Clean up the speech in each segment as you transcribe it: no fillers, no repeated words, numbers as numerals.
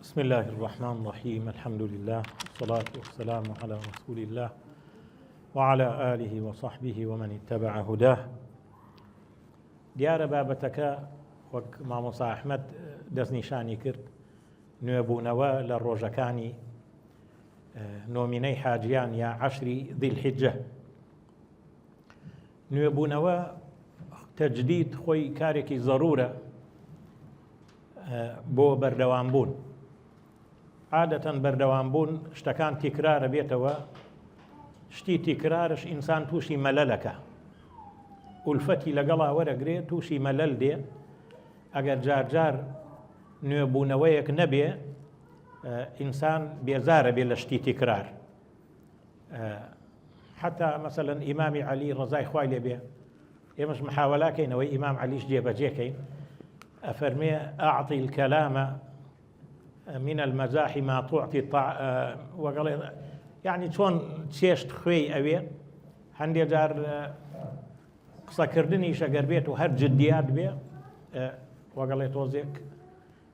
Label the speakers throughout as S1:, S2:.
S1: بسم الله الرحمن الرحيم. الحمد لله والصلاة والسلام على رسول الله وعلى آله وصحبه ومن اتبع هداه. دیارە بابەتەکە وەک مامۆستا ئەحمەد دەستنیشانی کرد نوێبوونەوە لە ڕۆژەکانی نۆمینەی حاجیان یا عەشری ذیلحیجە. نوێبوونەوە تەجدید خۆی کارێکی زەڕورە بۆ بەردەوامبوون. عادەتەن بەردەوامبوون شتەکان تیکرارە بێتەوە، شتی تیکرارش ئینسان تووشی مەلەلەکە، ئولفەتی لەگەڵا وەرەگرێت، تووشی مەلەل دێ. ئەگەر جارجار نوێبوونەوەیەک نەبێ ئینسان بێزارە بێ لە شتی تیکرار. حتا مەسەلەن ئیمامی عەلی ڕەزای خوای لێبێ، ئێمەش محاوەلاکەینەوەی ئیمام عەلیش جێبەجێکەین، ئەفەرمێ ئەعطی الکەلامە من المەزاح ما تعطي وەگەڵێ یعنی چۆن چێشت خوێی ئەوێ. هەندێک جار قسەکردنیش ئەگەر بێت و هەر جدیات بێ وەگەڵێ تۆزێک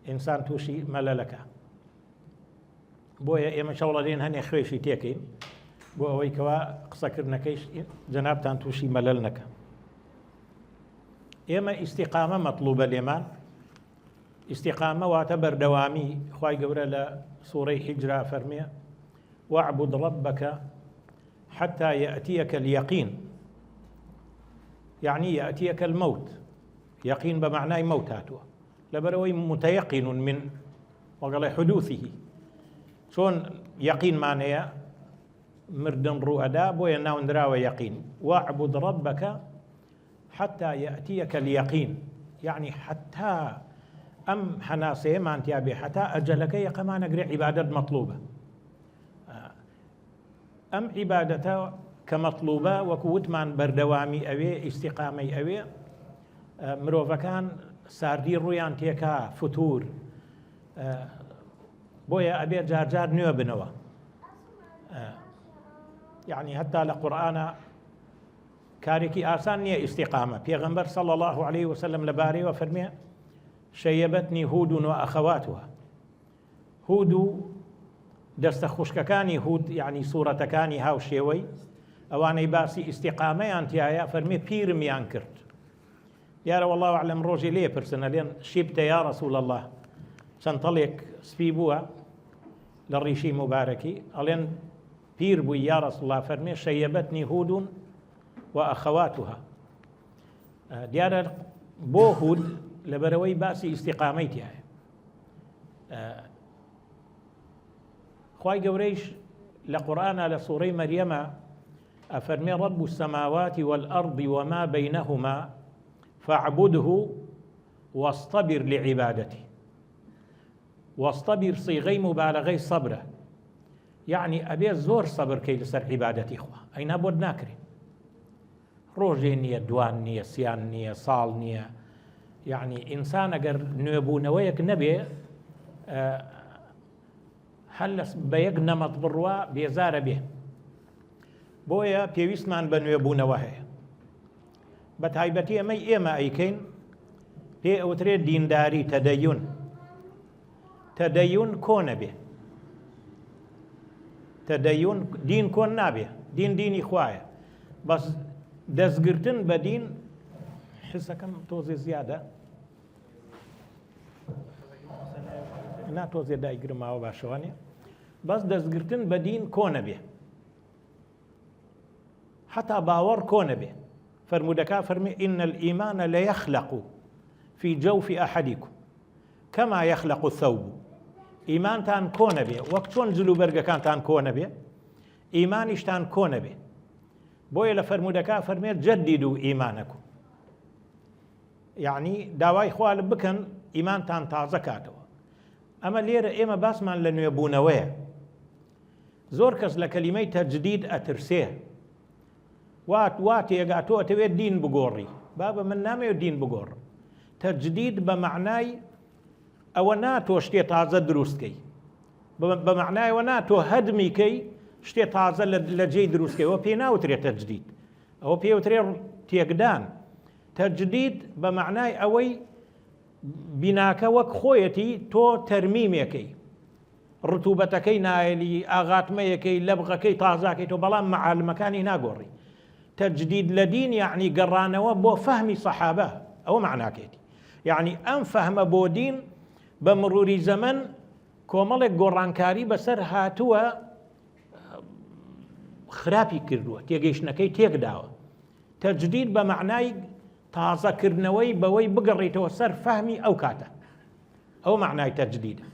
S1: ئینسان تووشی مەلەلەکە. بۆیە ئێمە شەوڵەدێن هەنێ خوێشی تێکەین بۆ ئەوەی کەوا قسەکردنەکەیش جەنابتان تووشی مەلەل نەکە. ئێمە ئیستیقامە مەطلوبە لێمان. ئیستیقامە واتە بەردەوامی. خوای گەورە لە سوورەی حیجرا فەرمێ واعبد ربك حتى يأتيك اليقين، يعني يأتيك الموت. يقين بمعنى موت هاتوه لبروي متيقن من وقال حدوثه. شون يقين معناه مردن رؤدا بويا ناوندراوى يقين. واعبد ربك حتى يأتيك اليقين، يعني حتى أم حناسي ما أنت أبي حتى أجلك يقمان أقري عبادة مطلوبة. أم عبادته كمطلوبة وكوت من بردوامي أوي استقامي أوي مروفا كان ساردي رويان تيكا فتور بويا أبي جار نيو بنوا. يعني حتى لقرآن كاريكي آسان نية استقامة. پیغمبر صلى الله عليه وسلم لباري وفرمي شيبتني هود وأخواتها. هود دەستە خوشکەکانی هود، یعنی سوورەتەکانی هاوشێوەی ئەوانەی باسی ئیستیقامەیان تایە فەرمێ پیرمیان کرد. دیارە وەڵڵاهو ئەعلەم ڕۆژێ لێ پرسنە لێن شیبتە یا ڕەسوول الله، چەند تەڵێک سپی بووە لە ڕیشی مبارەکی، ئەڵێن پیر بووی یا ڕەسوول الله، فەرمێ شەیەبەتنی هود وأخواتها. دیارە بۆ هود لەبەرەوەی باسی ئیستیقامەی تایە. خوای گەورەیش لە قورئانە لە سوورەی مەریەمە ئەفەرمێ رب السماوات والأرض وما بينهما فاعبده واصطبر لعبادته. واصطبر صيغەی مبالغەی صبرە، یعنی ئەبێ زۆر صبر کەی لەسەر عیبادەتی خوا. ئەینا بۆت ناکرێ، ڕۆژێ نییە، دوان نییە، سیان نییە، ساڵ نییە. یعنی ئینسان ئەگەر نوێبوونەوەیەک نەبێ هەل بە یەک نەمەت بڕوا بێزارە بێ. بۆیە پێویستمان بە نوێبوونەوە هەیە. بە تایبەتی ئەمەی ئێمە ئەیکەین پێ ئەوترێت دینداری تەدەیون. تەدەیون کۆنە بێ. تەدەیون دین کۆن نابێ، دین دینی خوایە. بەس دەستگرتن بە دین حسەکەم تۆزێ زیادە نا تۆزێ دایگرماوە باشەوانێ. بەس دەستگرتن بە دین کۆنە بێ، حتا باوەڕ کۆنە بێ. فەرمودەکە فەرمێ ئین الئیمان لەیەخلق فی جەوف ئەحەدیکم کەما یەخلق الثەوب. ئیمانتان کۆنە بێ وەک چۆن جلوبەرگەکانتان کۆنە بێ، ئیمانیشتان کۆنە بێ. بۆیە لە فەرمودەکە فەرمێ جەدیدو ئیمانەکم، یعنی داوای خوا بکەن ئیمانتان تازە کاتەوە. ئەمە لێرە ئێمە باسمان لە نوێبوونەوەیە. زۆر کەس لە کەلیمەی تەجدید ئەترسێ، وا تێگا تۆ ئەتەوێت دین بگۆڕی. بابە من نامەوێت دین بگۆڕم. تەجدید بە معنای ئەوە ناتۆ شتێ تازە دروستکەی، بە معنایەوە ناتۆ هەدمیکەی شتێ تازە لە جێی دروستکەی. ئەوە پێ ناوترێت تەجدید، ئەوە پێوترێت تێکدان. تەجدید بە معنای ئەوەی بیناکە وەک خۆیەتی تۆ تەرمیمێکەی، ڕتوبەتەکەی نایلی ئاغاتمەیەکەی لەبغەکەی تازاکەیتەوە بەڵام مەعالمەکانی ناگۆڕی. تەجدید لە دین یعنی گەڕانەوە بۆ فەهمی سەحابە، ئەوە معناکێتی. یعنی ئەم فەهمە بۆ دین بە مروری زەمن کۆمەڵێک گۆڕانکاری بەسەر هاتووە، خراپی کردووە، تێگەیشتنەکەی تێکداوە. تەجدید بە معنای تازەکردنەوەی بەوەی بگەڕێتەوە سەر فەهمی ئەو کاتە، ئەو معنای تەجدیدە.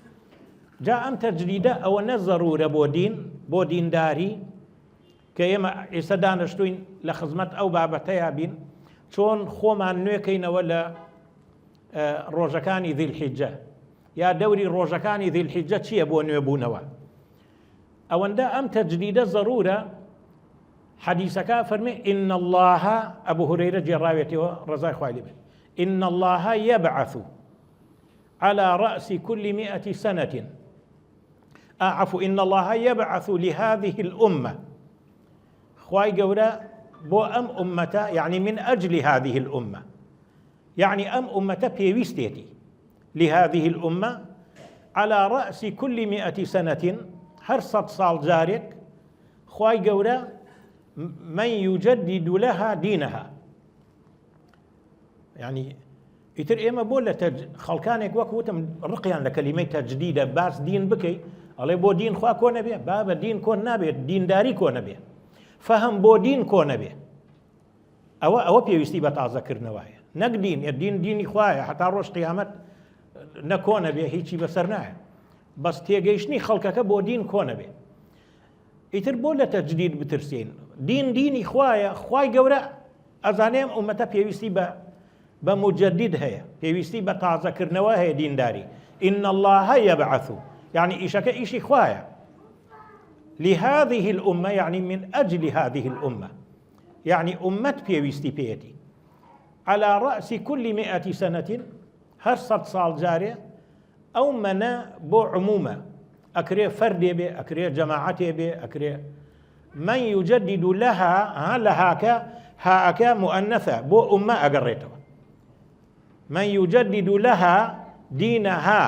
S1: جا ئەم تەجدیدە ئەوە نە زەرورە بۆ دین، بۆ دینداری، کە ئێمە ئێستا دانیشتوین لە خزمەت ئەو بابەتەیە بین چۆن خۆمان نوێکەینەوە لە ڕۆژەکانی ذیلحیجە یا دەوری ڕۆژەکانی ذیلحیجە چییە بۆ نوێبوونەوە. ئەوەندە ئەم تەجدیدە زەرورە. حەدیثەکە فەرمێ ئین الله، ئەبو هورەیرە جێڕاوێتەوە ڕەزای خوای لێ بێت، ئین الله يبعث على رأس كل 100 سنة عفوا إن الله يبعث لهذه الأمة، خواي قورا بو أم أمتا يعني من أجل هذه الأمة، يعني أم أمتا بيويستيتي لهذه الأمة على رأس كل 100 سنة، هر 100 سال جارك خواي قورا من يجدد لها دينها. يعني ئیتر ئێمە بۆ لە خەڵکانێک وەک وتم ڕقیان لە کەلیمەی تەجدیدە باس دین بکەی، ئەڵێ بۆ دین خوا کۆ نەبێ، با بە دین کۆ نابێت، دینداری کۆ نەبێ، فەهم بۆ دین کۆ نەبێ. ئەوە پێویستی بە تازەکردنەوەیە، نەک دین دینی خوایە، هەتا ڕۆژ قیامەت نە کۆ نەبێ، هیچی بەسەر نایە، بەس تێگەیشتنی خەڵکەکە بۆ دین کۆ نەبێ. ئیتر بۆ لە تەجدید بترسین، دین دینی خوایە، خوای گەورە ئەزانێم ئومەتە پێویستی بە مجدد هەیە، پێویستی بە تازەکردنەوە هەیە دینداری. ئین الله يبعث يعني ئیشەکە ئیشی خوایە، لهذه الأمة يعني من أجل هذه الأمة، يعني أمت پێویستی پێیەتی على رأس كل 100 سنة، هەر 100 ساڵ جارێ ئەو منە بۆ عمومە، ئەکرێ فەردێ بێ، ئەکرێ جەماعەتێ بێ، ئەکرێ من يجدد لها، لەهاکە هاەکە مؤنثە بۆ ئومە ئەگەڕێتەوە، من يجدد لها دينها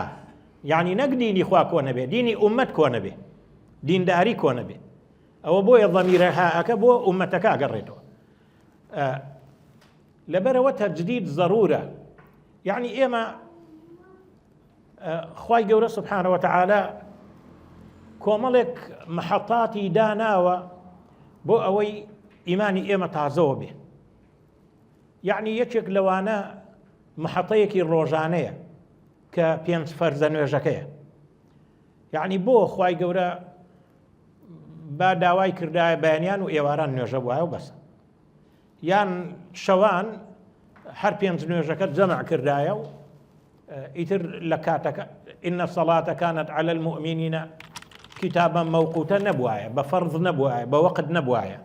S1: يعني نەک دینی خوا کۆ نەبێ، دینی ئومەت کۆ نەبێ، دینداری کۆ نەبێ. ئەوە بۆیە ضەمیرە هاەکە بۆ ئومەتەکە ئەگەڕێتەوە. لەبەرەوە تەجدید زەرورە. يعني ئێمە خوای گەورە سبحانه وتعالى کۆمەڵێک محەتاتی داناوە بۆ ئەوەی ئیمانی ئێمە تازەوە بێ. يعني یەکێک لەوانە محەتەیەکی ڕۆژانەیە کە 5 فەرزە نوێژەکەیە. يعني بۆ خوای گەورە با داوای کردایە بەیانیان و ئێواران نوێژە بووایە و بەسە، یان شەوان هەر 5 نوێژەکەت جەمع کردایە و ئیتر لە کاتەکە ئین الصلاة كانت على المؤمنين كتابا موقوتا نەبوایە، بە فەرض نەبوایە، بە وەقت نەبوایە،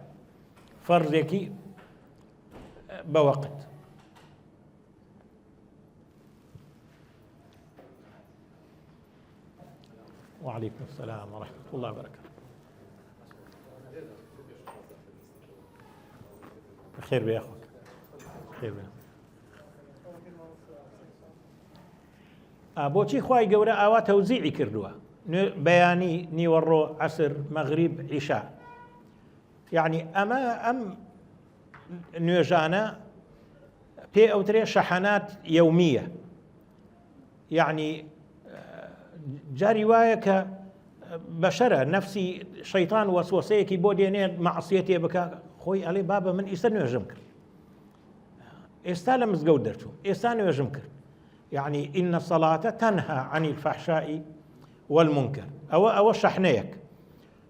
S1: فەرزێکی بە وەقت. وعليكم السلام ورحمة الله وبركاته. بخير بيا أخوك، بخير بيا. بۆچی خوای گەورە ئاوا تەوزیعی کردووە، بەیانی نیوەڕۆ، عەسر، مەغریب، عیشا. یعنی ئەمە ئەم نوێژانە پێ ئەوترێ شەحەنات یەومیە. یعنی جاری وایە کە بەشەرە نەفسی شەیطان وەسوەسەیەکی بۆ دێنێت مەعسیەتێ بکە، خۆی ئەڵێ بابە من ئیستا نوێژم کرد، ئێستا لە مزگەوت دەرچوو، ئێستا نوێژم کرد. يعني إن الصلاة تنهى عن الفحشاء والمنكر. أو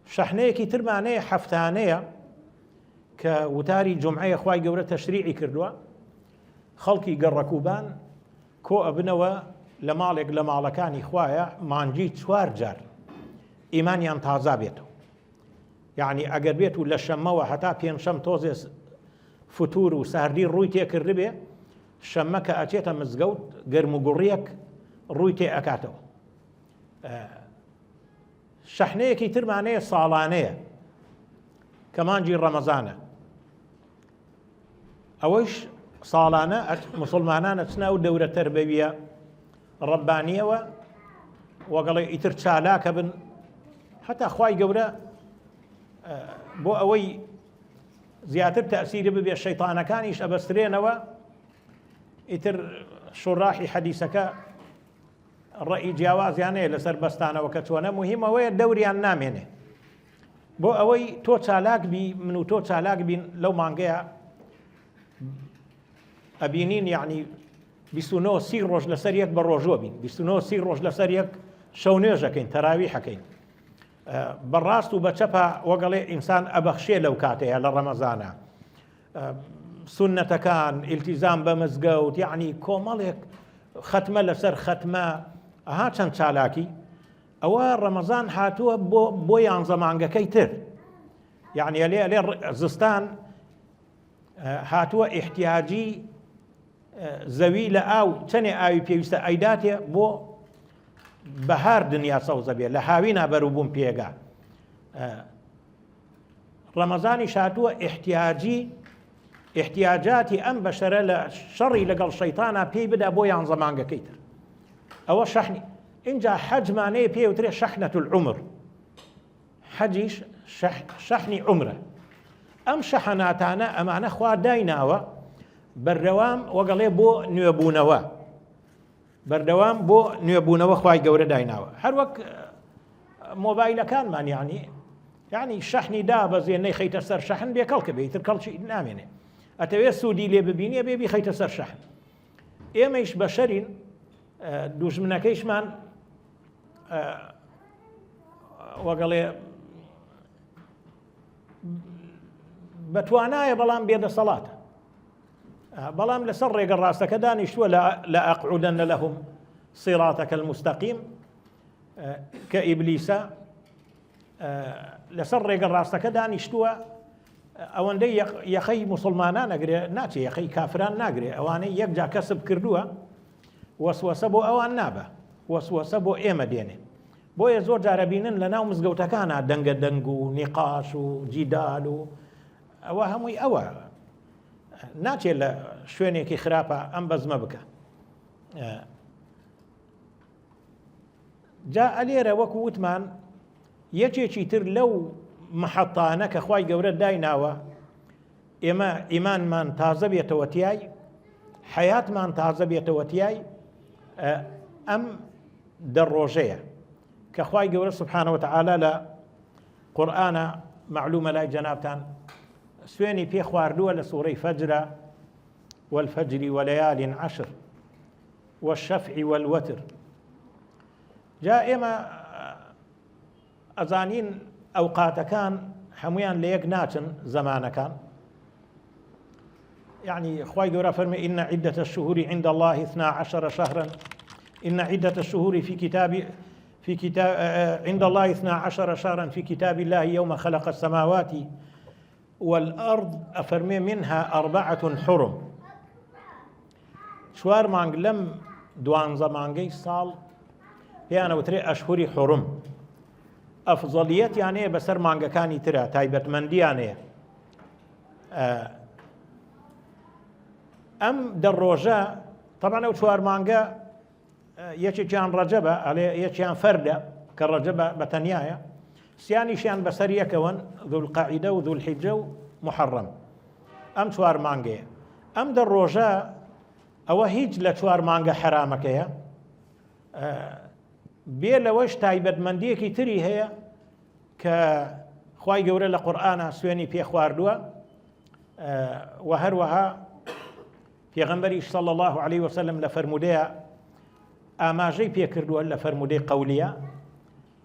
S1: شحنيك تر معناه حفتانية كوتاري جمعية خواي قورة تشريعي كردوا، خلقي قركوبان كو أبنوا لمالكاني خوايا مانجيت سوار جار إيمانيان تازابيتو. يعني أقر بيتو لشموا حتى بين شم توزيس فتور وسهردي روي تيكربه شەمەکە ئەچێتە مزگەوت گەرم و گوڕیەک ڕووی تێ ئەکاتەوە. شەحنەیەکی ترمانەیە ساڵانەیە کە مانجی ڕەمەزانە، ئەوەش ساڵانە مسلمانانە چنە و دەورە تەربەویە ڕەبانیەوە وەگەڵی ئیتر چالاکە بن حتى خوای گەورە بۆ ئەوەی زیاتر تەأسیری ببێ شەیطانەکانیش ئەبەسترێنەوە. ئیتر شوڕاحی حەدیسەکە ڕەئی جیاوازیانەیە لەسەر بەستانەوە کە چۆنە مهمەوەیە دەوریان نامێنێ بۆ ئەوەی تۆ چالاک بی من و تۆ چالاک بین لەو مانگەیە ئەبینین یعنی 29 30 ڕۆژ لەسەر یەک بە ڕۆژوە بین 29 30 ڕۆژ لەسەر یەک شەو نوێژەکەین تەراوی حەکەین بەڕاست و بەچەپە وەگەڵێ ئینسان ئەبەخشێ لەو کاتەیە لە ڕەمەزانە سونەتەکان ئیلتیزام بە مزگەوت یعنی کۆمەڵێک ختمە لەسەر ختمە ئەها چەند چالاکی ئەوە ڕەمەزان هاتووە بۆ 11 مانگەکەی تر یعنی ئەلێ زستان هاتووە ئیحتیاجی زەوی لە ئاو چەندێ ئاوی پێویستە ئەیداتێ بۆ بەهار دنیا سەوزە بێ لە هاوینا بەروبووم پێگا ڕەمەزانی هاتووە احتیاجاتی ئەم بەشەرە لە شەڕی لەگەڵ شەیتانە پێی بدا بۆ 11 مانگەکەی تر ئەوە شەحنی اینجا حەجمانەیە پێوترێ شەحنەت العمر حەجیش شەحنی عمرە ئەم شەحناتانە ئەمانە خوا دایناوە بەردەوام وەگەڵێ بۆ نوێبوونەوە بەردەوام بۆ نوێبوونەوە خوای گەورە دایناوە هەر وەک مۆبایلەکانمان یعنی شەحنی دابەزێ نەیخەیتە سەر شەحن بێ کەڵکە بێ ئیتر کەڵکی نامێنێ ئەتەوێت سوودی لێ ببینێ بێ بیخەیتە سەر شەحن ئێمەیش بەشەرین دوژمنەکەیشمان وەگەڵێ بەتوانایە بەڵام بێدەسەڵاتە بەڵام لەسەر ڕێگە ڕاستەکە دانیشتووە لە ئەقعودەنە لەهم صراطەکە المستەقیم کە ئیبلیسە لەسەر ڕێگە ڕاستەکە دانیشتووە ئەوەندەی یەخەی موسڵمانان نەگرێ ناچێ یەخەی کافران ناگرێ ئەوانەی یەکجا کەسب کردووە وەسوەسە بۆ ئەوان نابە وەسوەسە بۆ ئێمە دێنێ بۆیە زۆر جارە بینن لە ناو مزگەوتەکانە دەنگە دەنگ و نیقاش و جیدال و ئەوە هەمووی ئەوە ناچێت لە شوێنێکی خراپە ئەم بەزمە بکە جا ئەلێرە وەکو وتمان یەکێکی تر لەو محەتانە کە خوای گەورە دایناوە ئێمە ئیمانمان تازە بێتەوە تیای حەیاتمان تازە بێتەوە تیای ئەم دەڕۆژەیە کە خوای گەورە سبحانه وتعالى لە قورئانە معلومە لای جەنابتان سوێنی پێ خواردووە لە سوورەی فەجرە والفەجر وليال عشر والشفع والوتر جا ئێمە ئەزانین ئەوقاتەکان هەمویان لە یەک ناچن زەمانەکان يعني خوای گەورە فەرمێ إن عدة الشهور عند الله 12 شهرا إن عدة الشهور في كتاب عند الله 12 شهرا في كتاب الله يوم خلق السماوات والأرض أفرمي منها 4 حرم شوار مانگ لەم 12 مانگەی ساڵ پێیانەوترێ ئەشهوری حرم ئەفزەلیەتیانەیە بەسەر مانگەکانی ترە تایبەتمەندیانەیە ئەم دەڕۆژە طبعا ئەو 4 مانگە یەکێکیان ڕەجەبە ئەڵێ یەکیان فەردە کە ڕەجەبە بەتەنیایە سیانیشیان بەسەر یەکەون ذوالقەعیدە و ذوالحیجە و محەڕەم ئەم 4 مانگەیە ئەم دەڕۆژە ئەوە هیچ لە 4 مانگە حرامەکەیە بێ لەوەش تایبەتمەندیەکی تری هەیە کە خوای گەورە لە قورئانە سوێنی پێ خواردووە و هەروەها پێغەمبەریش صلی الله عليه وسلم لە فەرمودەیە ئاماژەی پێ کردووە لە فەرمودەی قەولیە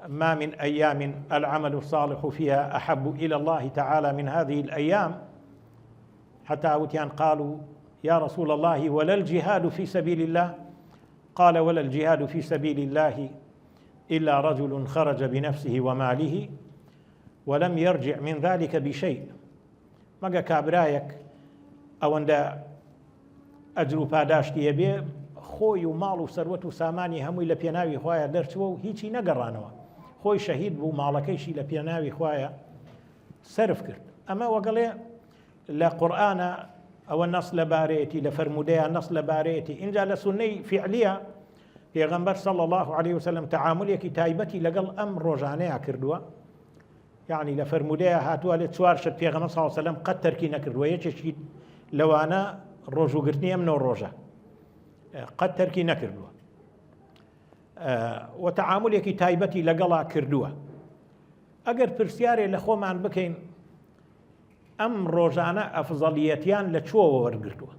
S1: ما من أيام العمل الصالح فيها أحب إلى الله تعالى من هذه الأيام حتى أوتيان قالوا يا رسول الله ولا الجهاد في سبيل الله قال ولا الجهاد في سبيل الله إلا رجل خرج بنفسه وماله ولم يرجع من ذلك بشيء مەگە کابرایەک ئەوەندە ئەجر و پاداشتی هەبێ خۆی و ماڵ و سەروەت و سامانی هەمووی لە پێناوی خوایە دەرچووە و هیچی نەگەڕانەوە خۆی شەهید بوو ماڵەکەیشی لە پێناوی خوایە سەرف کرد ئەمە وەگەڵێ لە قورئانە ئەوە نەس لەبارەیەتی لە فەرمودەیە نەس لەبارەیەتی اینجا لە سونەی فیعلیە پێغەمبەر صلی الله عليه وسلم تعاملێکی تایبەتی لەگەڵ ئەم ڕۆژانەیە کردووە، یعنی لە فەرمودەیە هاتووە لێ چوار شت پێغەمبەر صلی الله عليه وسلم قەت تەرکی نەکردووە. یەکێکی لەوانە ڕۆژوگرتنی ئەم نۆ ڕۆژە قەت تەرکی نەکردووە و تعاملێکی تایبەتی لەگەڵا کردووە. ئەگەر پرسیارێ لە خۆمان بکەین ئەم ڕۆژانە ئەفزەڵیەتیان لە چۆوە وەرگرتووە؟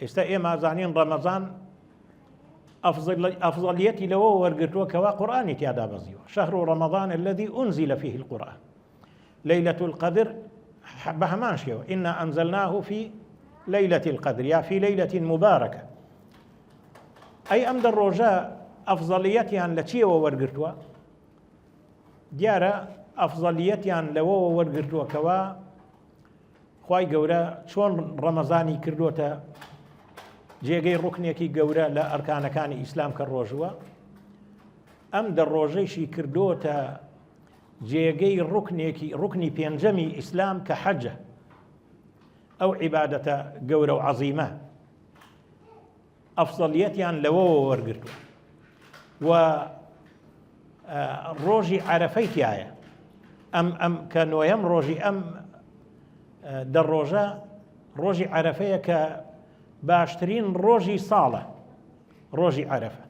S1: ئێستا ئێمە زانین ڕەمەزان ئەفزەڵیەتی لەوە وەرگرتووە کەوا قورئانی تیادا بەزیوە. شەهر ڕەمەضان الذي أنزل فيه القرآن ليلة القدر بە هەمان شێوە إنا أنزلناه في ليلة القدر یا في ليلة مباركة. ئەی ئەم دە ڕۆژە ئەفزەڵیەتیان لە چیەوە وەرگرتووە؟ دیارە ئەفزەڵیەتیان لەوەوە وەرگرتووە کەوا خوای گەورە چۆن ڕەمەزانی کردوتە جێگەی ڕوکنێکی گەورە لە ئەرکانەکانی ئیسلام کە ڕۆژووە، ئەم دە ڕۆژەیشی کردوتە جێگەی ڕوکنی پێنجەمی ئیسلام کە حەجە، ئەو عیبادەتە گەورە و عەزیمە ئەفزەڵیەتیان لەوەوە وەرگرتووە. و ڕۆژی عەرەفەی تایە ئەم کە نۆیەم ڕۆژی ئەم دە ڕۆژە ڕۆژی عەرەفەیە کە باشترین ڕۆژی ساڵە ڕۆژی عەرەفە.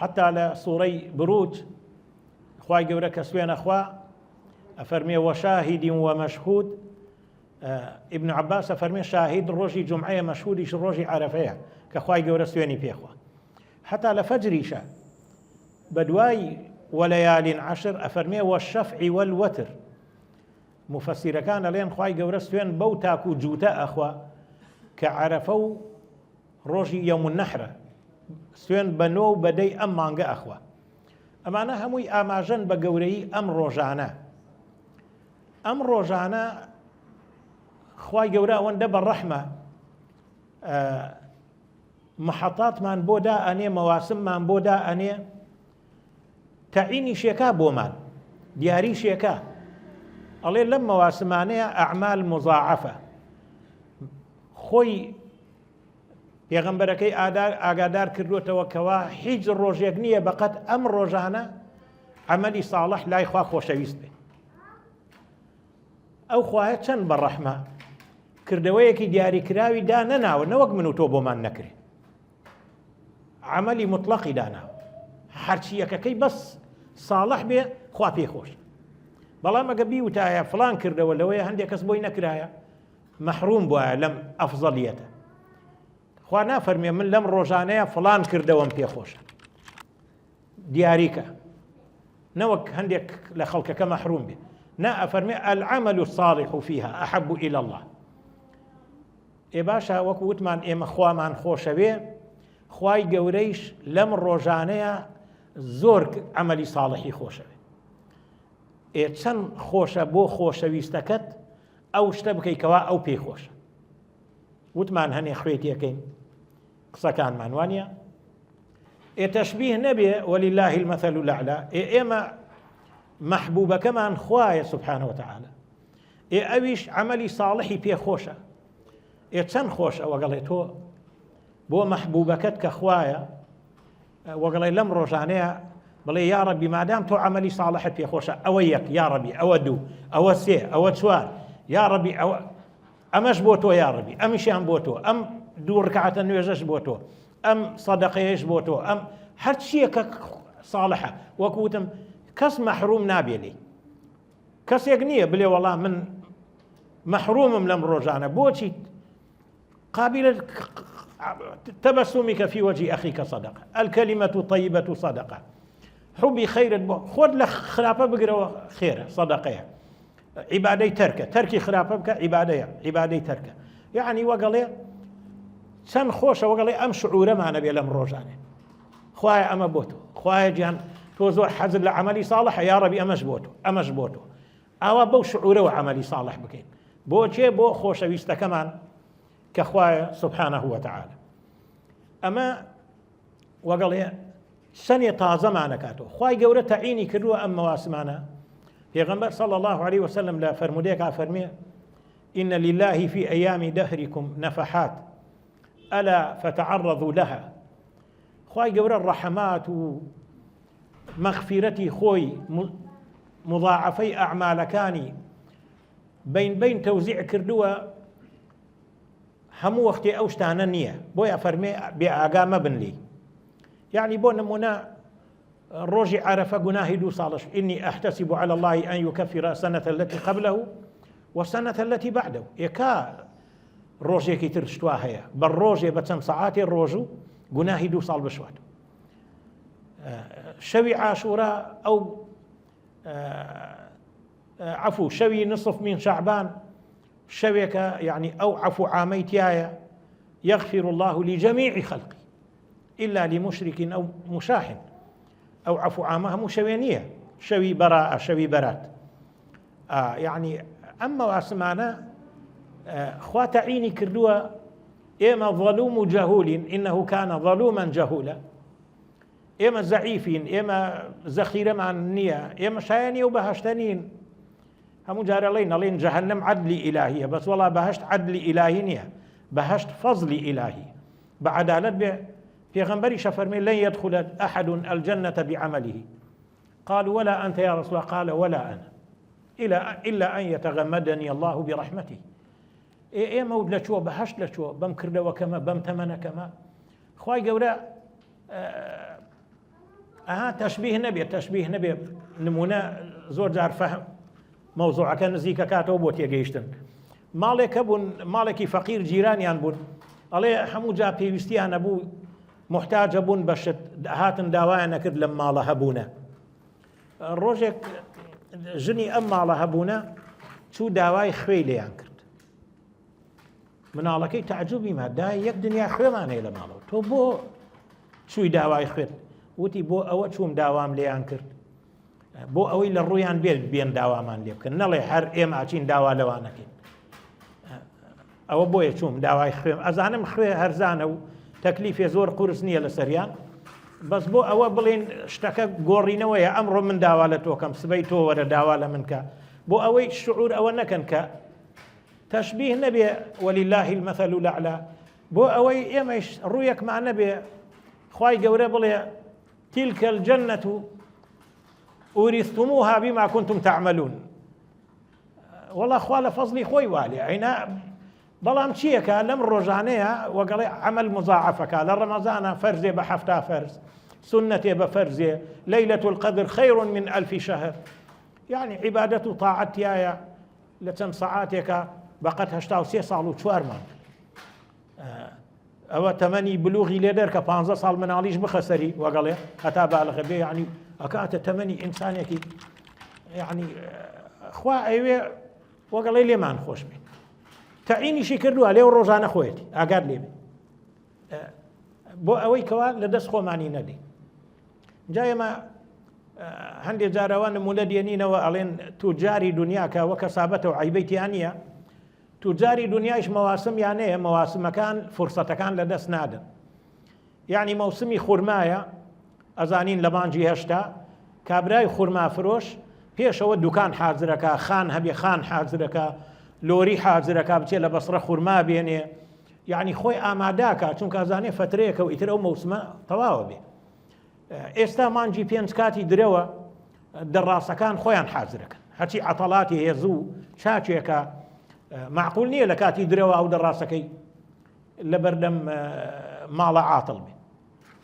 S1: حتا لە سوورەی بروج خوای گەورە کە سوێنە خوا ئەفەرمێ وەشاهید ومەشهود، ابن عباس ئەفەرمێ شاهید ڕۆژی جومعەیە مەشهودیش ڕۆژی عەرەفەیە کە خوای گەورە سوێنی پێخوا. حتا لە فەجریشە بە دوای وەلەیال عەشر ئەفەرمێ وەشەفع وەلوەتر. مفەسیرەکان ئەڵێن خوای گەورە سوێن بەو تاک و جووتە ئەخوا کە عەرەفە و ڕۆژی یەوم النەحرە، سوێن بە نۆ و بەدەی ئەم مانگە ئەخوا. ئەمانە هەمووی ئاماژەن بە گەورەی ئەم ڕۆژانە. ئەم ڕۆژانە خوای گەورە ئەوەندە بەڕەحمە محەتاتمان بۆ دائەنێ، مەواسممان بۆ دائەنێ، تەعینی شێکا بۆمان، دیاری شێکا ئەڵێ لەم مەواسمانەیە ئەعمال مضاعەفە. خۆی پێغەمبەرەکەی ئاگادار کردوتەوە کەوا هیچ ڕۆژێک نییە بەقەت ئەم ڕۆژانە عەمەلی ساڵح لای خوا خۆشەویست بێ. ئەو خوایە چەند بەڕەحمە کردەوەیەکی دیاریکراوی دا نەناوە، نەوەک من و تۆ بۆمان نەکرێ، عەمەلی مطلقی داناوە، هەرچی یەکەکەی بەس ساڵح بێ خوا پێی خۆش. بەڵام ئەگە بیوتایە فڵان کردەوە لەوەیە هەندێک کەس بۆی نەکرایە مەحروم بووایە لەم ئەفزەڵیەتە. خوا نافەرمێ من لەم ڕۆژانەیە فڵان کردەوەم پێخۆشە، دیاریکە، نەوەک هەندێک لە خەڵکەکە مەحروم بێ. نا ئەفەرمێ العەمەل الصالح فيها أحب إلى الله. ئێ باشە وەکو وتمان ئێمە خوامان خۆشەوێ، خوای گەورەیش لەم ڕۆژانەیە زۆر عەمەلی ساڵحی خۆشەوێ. ئێ چەند خۆشە بۆ خۆشەویستەکەت ئەو شتە بکەیکەوە ئەو پێی خۆشە. وتمان هەنێ خوێتیەکەین قسەکانمان وانە ئێ تەشبیه نەبێ وەلیلله المەثل الأعلى. ئێمە محبوبەکەمان خوایە سبحانه وتعالى، ئەویش عەمەلی ساڵحی پێ خۆشە. چەند خۆش ئەوەگەڵێ تۆ بۆ محبوبەکەت کە خوایە وەگەڵێ لەم ڕۆژانەیە بڵێ یا ڕەبی مادام تۆ عەمەلی ساڵحت پێ خۆشە، ئەوە یەک یا ڕەبی، ئەوە دوو، ئەوە سێ، ئەوە چوار، یا ڕەبی ئەمەش بۆ تۆ یا ڕەبی، ئەمیشیان بۆ تۆ، ئەم دوو ڕکعەتە نوێژەش بۆ تۆ، ئەم سەدەقەیەش بۆ تۆ، ئەم هەر چیەکە ساڵحە. وەکو وتم کەس مەحروم نابێ لێی، کەسێک نییە بڵێ وەڵام من مەحرومم لەم ڕۆژانە. بۆچی؟ قابل تبسمك في وجه أخيك صدقة، الكلمة طيبة صدقة، حبي خير خود لە خراپە بگرەوە خێرە صدقەیە، عیبادەی تەرکە، تەرکی خراپە بکە عیبادەی تەرکە. یعنی وەگەڵێ چەند خۆشە وەگەڵێ ئەم شعورەمانە بێ لەم ڕۆژانێ، خوایە ئەمە بۆ تۆ، خوایە گیان تۆ زۆر حەزت لە عەمەلی ساڵحە، یا ڕەبی ئەمەش بۆ تۆ، ئەمەش بۆ تۆ. ئاوا بەو شعورەوە عەمەلی ساڵح بکەین. بۆچێ؟ بۆ خۆشەویستەکەمان کە خوایە سبحانه وتعالى. ئەمە وەگەڵێ سنێ تازەمانەکاتەوە. خوای گەورە تەعینی کردووە ئەم مەواسمانە. پێغەمبەر صلی الله عليه وسلم لە فەرمودەیەکا فەرمێ إن لله في أيام دهركم نفحات ألا فتعرضوا لها. خواي گەورە الرحمات ومغفرتي خوي مضاعفي أعمالكاني بين توزيع كردووە هەموو وەختی ئەو شتانە نییە بۆیە فەرمێ بێئاگا مەبن لێی. يعني بۆ نمونە ڕۆژی عەرەفە گوناهی 2 ساڵش إني أحتسب على الله أن يكفر السنة التي قبله والسنة التي بعده. ئێکا ڕۆژێکی تر شتوا هەیە بە ڕۆژێ بە چەند سەعاتێ ڕۆژ و گوناهی 2 ساڵ بشوات. شەوی عاشورا ئەو عفو شەوی نصف من شعبان شەوێکە يعني أو عفو عامەی تایە يغفر الله لجميع خلقه إلا لمشرك أو مشاح. أو عفو عامە هەموو شەوێ نییە شەوی بەراءە شەوی بەرات. يعني ئەمە واسمانە خوا تەعینی کردووە ئێمە ظەلوم و جەهولین إنه كان ظەلوما جەهولا. ئێمە زەعیفین ئێمە زەخیرەمان نییە ئێمە شایەنی و بەهەشتە نین. هەموو جارە ئەڵێن جەهەنەم عەدلی ئیلاهیە بەس وەڵا بەهەشت عەدلی ئیلاهی نییە بەهەشت فەزلی ئیلاهی بە عەدالەت بێ. پێغەمبەریشە فەرمێ لن يدخل أحد الجنة بعمله قالوا ولا أنت يا رسول الله قال ولا أنا إلا أن يتغمدني الله برحمته. ئێمە لە چووە بەهەشت لە چووە بەم کردەوەکەمە بەم تەمەنەکەمە. خوای گەورە تەشبیه نەبێت نمونە زۆر جار فەهم مەوزوعەکە نزیکە کاتەوە بۆ تێگەیشتن. ماڵێکە بوون ماڵێکی فەقیر جیرانیان بوون ئەڵێ هەموو جا پێویستیان نەبوو محتاجە بوون بە شت هاتن داوایان نەکرد لەم ماڵە هەبوونە. ڕۆژێک ژنی ئەم ماڵە هەبوونە چوو داوای خوێی لێیان کرد. مناڵەکەی تعجوبی ما دای یەک دنیا خوێمان هەیە لە ماڵەوە تۆ بۆ چووی داوای خوێت؟ وتی بۆ ئەوە چووم داوام لێیان کرد بۆ ئەوەی لە ڕوویان بێن داوامان لێ بکەن نەڵێ هەر ئێمە ئاچین داوا لەوانەکەین. ئەوە بۆیە چووم داوای خوێم ئەزانم خوێ هەرزانە و تەکلیفێ زۆر قورس نییە لە سەریان بەس بۆ ئەوە بڵێن شتەکە گۆڕینەوەیە ئەمڕۆ من داوا لە تۆکەم سبەی تۆ وەرە داوا لە من کە بۆ ئەوەی شعور ئەوە نەکەن کە تەشبیه نەبێ ولله المثل الأعلى بۆ ئەوەی ئێمەش ڕوویەکمان نەبێ خوای گەورە بڵێ تلك الجنة أورثتموها بما كنتم تعملون. والله خوا لە فەزلی خۆی والێ عینا بەڵام چیەکە لەم ڕۆژانەیە وەگەڵێ عەمەل مضاعفەکە لە ڕەمەزانە فەرزێ بە 7 فەرز سنەتێ بە فەرزێ لەیلەة القەدر خەیر من 1000 شەهر. يعني عیبادەت و تاعەت تایە لە چەند سەعاتێکە بەقەت 83 ساڵ و 4 مانگ. ئەوە تەمەنی بلوغی لێ دەرکە 15 ساڵ مناڵیش بخەسەری وەگەڵێ هەتا بالغە بێ یعنی ئەکاتە تەمەنی ئینسانێکی یعنی خوا ئەوێ وەگەڵێ لێمان خۆش بێت. تەعینیشی کردووە لێو ڕۆژانە خۆیەتی ئاگاد لێ بێ بۆ ئەوەی کەوا لە دەست خۆمانی نەدەین. جا ئێمە هەندێک جارەوە نمونە دێنینەوە ئەڵێن توجاری دنیا کە وە کەسابەتەوە عیبەیتیان نییە توجاری دنیایش مەواسمیان هەیە مەواسمەکان فرسەتەکان لە دەست نادن. یعنی مەوسمی خورمایە ئەزانین لە مانجی هەشتا کابرای خورما فرۆش پێشەوە دوکان حازرەکە خان هەبێ خان حازرەکە لۆری حازرەکە بچێت لە بەسرە خورما بێنێ یعنی خۆی ئاماداکە چونکە ئەزانێ فترەیەکە و ئیتر ئەو مەوسمە تەواوە بێ. ئێستا مانجی 5 کاتی درەوە دەڕاستەکان خۆیان حازرەکەن هەرچی عەتەڵاتی هەیە زوو چاچێکە معقول نییە لە کاتی درەوە ئەو دەڕاستەکەی لە بەردەم ماڵە عاتڵ بێ.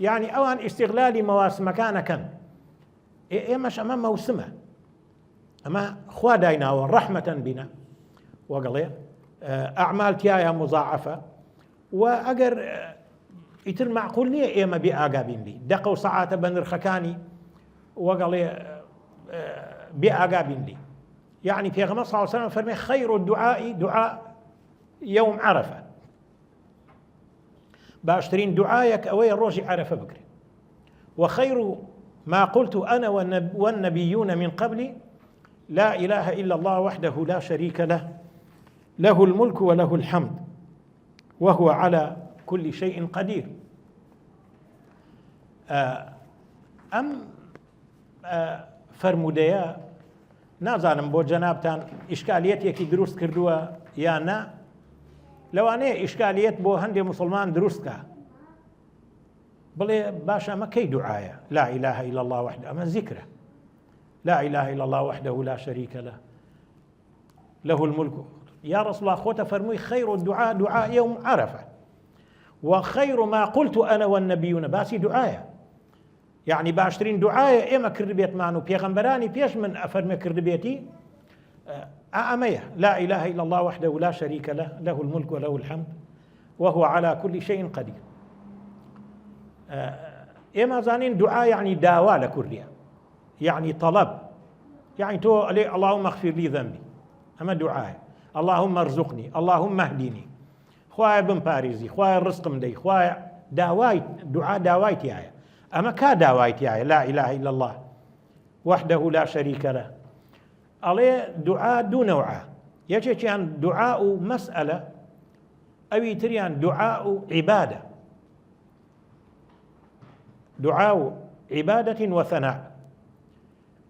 S1: یعنی ئەوان ئیستیغلالی مەواسمەکانەکەن. ئێمەش ئەمە مەوسمە ئەمە خوا دایناوە ڕەحمەتەن بینە وەگەڵێ ئەعمال تایە مضاعفە و ئەگەر ئیتر معقول نییە ئێمە بێ ئاگا بینی دەقە و سەعاتە بە نرخەکانی وەگەڵێ بێ ئاگا بینی. يعني پیغمبر صلى الله عليه وسلم فرمي خير الدعاء دعاء يوم عرفة. باشترين دعايك أوي الروج عرفة بكري. وخير ما قلت أنا والنبيون من قبلي لا إله إلا الله وحده لا شريك له له الملك وله الحمد وهو على كل شيء قدير. فرموديا نازانم بۆ جەنابتان ئیشکالیەتێکی دروست کردووە یان نا، لەوانەیە ئیشکالیەت بۆ هەندێک مسلمان دروستکە، بڵێ باشە ئەمە کەی دوعایە؟ لا إله إلا الله وحده، ئەمە ذیکرە. لا إله إلا الله وحده لا شريك له له الملك. يا رسول الله خۆتە فەرمووی خير الدعاء دعاء يوم عرفة وخير ما قلت أنا والنبيون. باسی دوعایە، يعني باشترین دوعایە ئێمە کردبێتمان و پێغەمبەرانی پێش من ئەفەرمێ کردبێتی ئەمەیە. لا إله إلا الله وحده لا شريك له له الملك وله الحمد وهو على كل شيء قدير. ئێمە زانین دوعا يعني داوا لە کوردیە، يعني طلب، يعني تۆ ئەڵێ اللهم اغفر لي ذنبي، ئەمە دوعایە. اللهم ارزقني، اللهم اهدني، خوایە بمپارێزی، خوایە ڕزقم دەی، خوایە داوای دوعا داوای تایە. ئەمە کا داوای تایە؟ لا إله إلا الله وحده لا شريك له. ئەڵێ دوعا دوو نەوعە، یەکێکیان دوعا و مەسئەلە، ئەوی تریان دوعا و عیبادە. دعاء عبادة وثناء.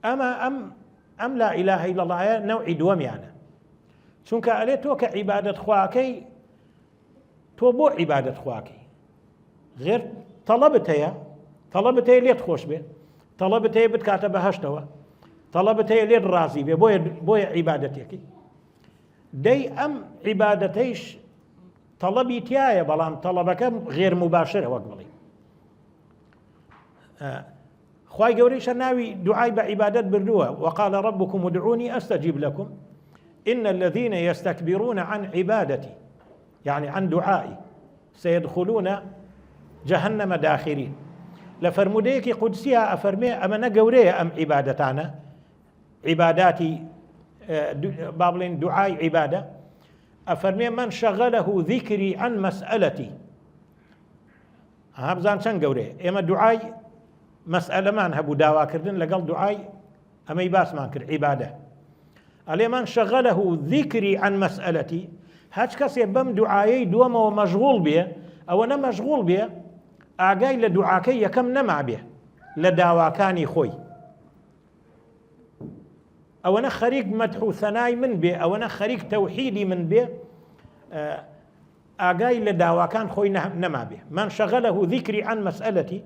S1: أما أم لا إله إلا الله نوع دوم يعني چونکە ئەلێ تۆ کە عیبادەت خواکەی، تۆ بۆ عیبادەت خواکەی، غێر تەڵەبت هەیە، تەڵەبت هەیە لێت خۆش بێ، تەڵەبت هەیە بتکاتە بەهەشتەوە، تەڵەبت هەیە لێت ڕازی بێ، بۆیە عیبادەتێکی دەی ئەم عیبادەتەیش تەڵەبی تایە، بەڵام تەڵەبەکە غێر مباشرە وەک بڵێ. خوای گەورەیش ناوی دوعای بە عیبادەت بردووە، وقال ربكم ادعوني أستجب لكم إن الذين يستكبرون عن عبادتي، يعني عن دعائي سيدخلون جهنم داخرين. لفرمودەیەکی قودسیە ئەفەرمێ ئەمە نەگەورەیە ئەم عیبادەتانە، عیباداتی با بڵێن دوعای عیبادە، ئەفەرمێ من شغله ذكري عن مسألتي. بزان چەند گەورەیە. ئێمە دوعای مەسئەلەمان هەبوو، داواکردن لەگەڵ دوعای ئەمەی باسمان کرد عیبادە. ئەڵێ من شغله ذكري عن مسألتي، هەچ کەسێ بەم دوعایەی دووەمەوە مەشغوڵ بێ، ئەوە نە مەشغوڵ بێ ئاگای لە دوعاکەی یەکەم نەما بێ لە داواکانی خۆی، ئەوە نە خەریک مەدح و ثەنای من بێ، ئەوە نە خەریک تەوحیدی من بێ، ئاگای لە داواکان خۆی نەما بێ. من شغله ذكري عن مسألتي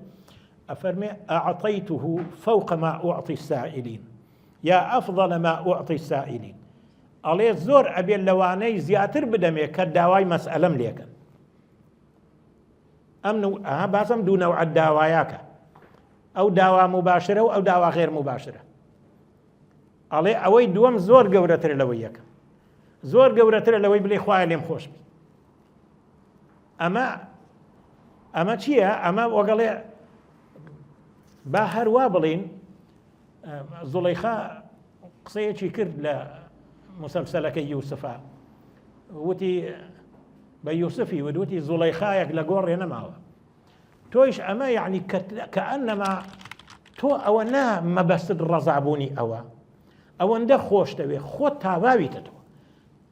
S1: أفرمي أعطيته فوق ما أعطي السائلين يا أفضل ما أعطي السائلين. ئەڵێ زۆر ئەبێ لەوانەی زیاتر بدەمێ کە داوای مەسئەلەم لێکن. باسم دوو نەوعەت داوایاکە، ئەو داوا مباشرە و ئەو داوا غێر مباشرە. ئەڵێ ئەوەی دووەم زۆر گەورەترە لەوەی یەکەم، زۆر گەورەترە لەوەی بڵێ خوایە لێم خۆش بی. ئەمە چییە؟ ئەمە وەگەڵێ با هەروە بڵین زوڵەیخا قسەیەکی کرد لە مسلسلەکەی یوسفە، وتی بە یوسفی وتی زوڵەیخایەک لە گۆڕێ نەماوە، تۆیش ئەمە یعنی کەئەنەما تۆ ئەوە نا مەبەستت ڕەزابوونی ئەوەندە خۆش دەوێ خۆت تاواویتە، تۆ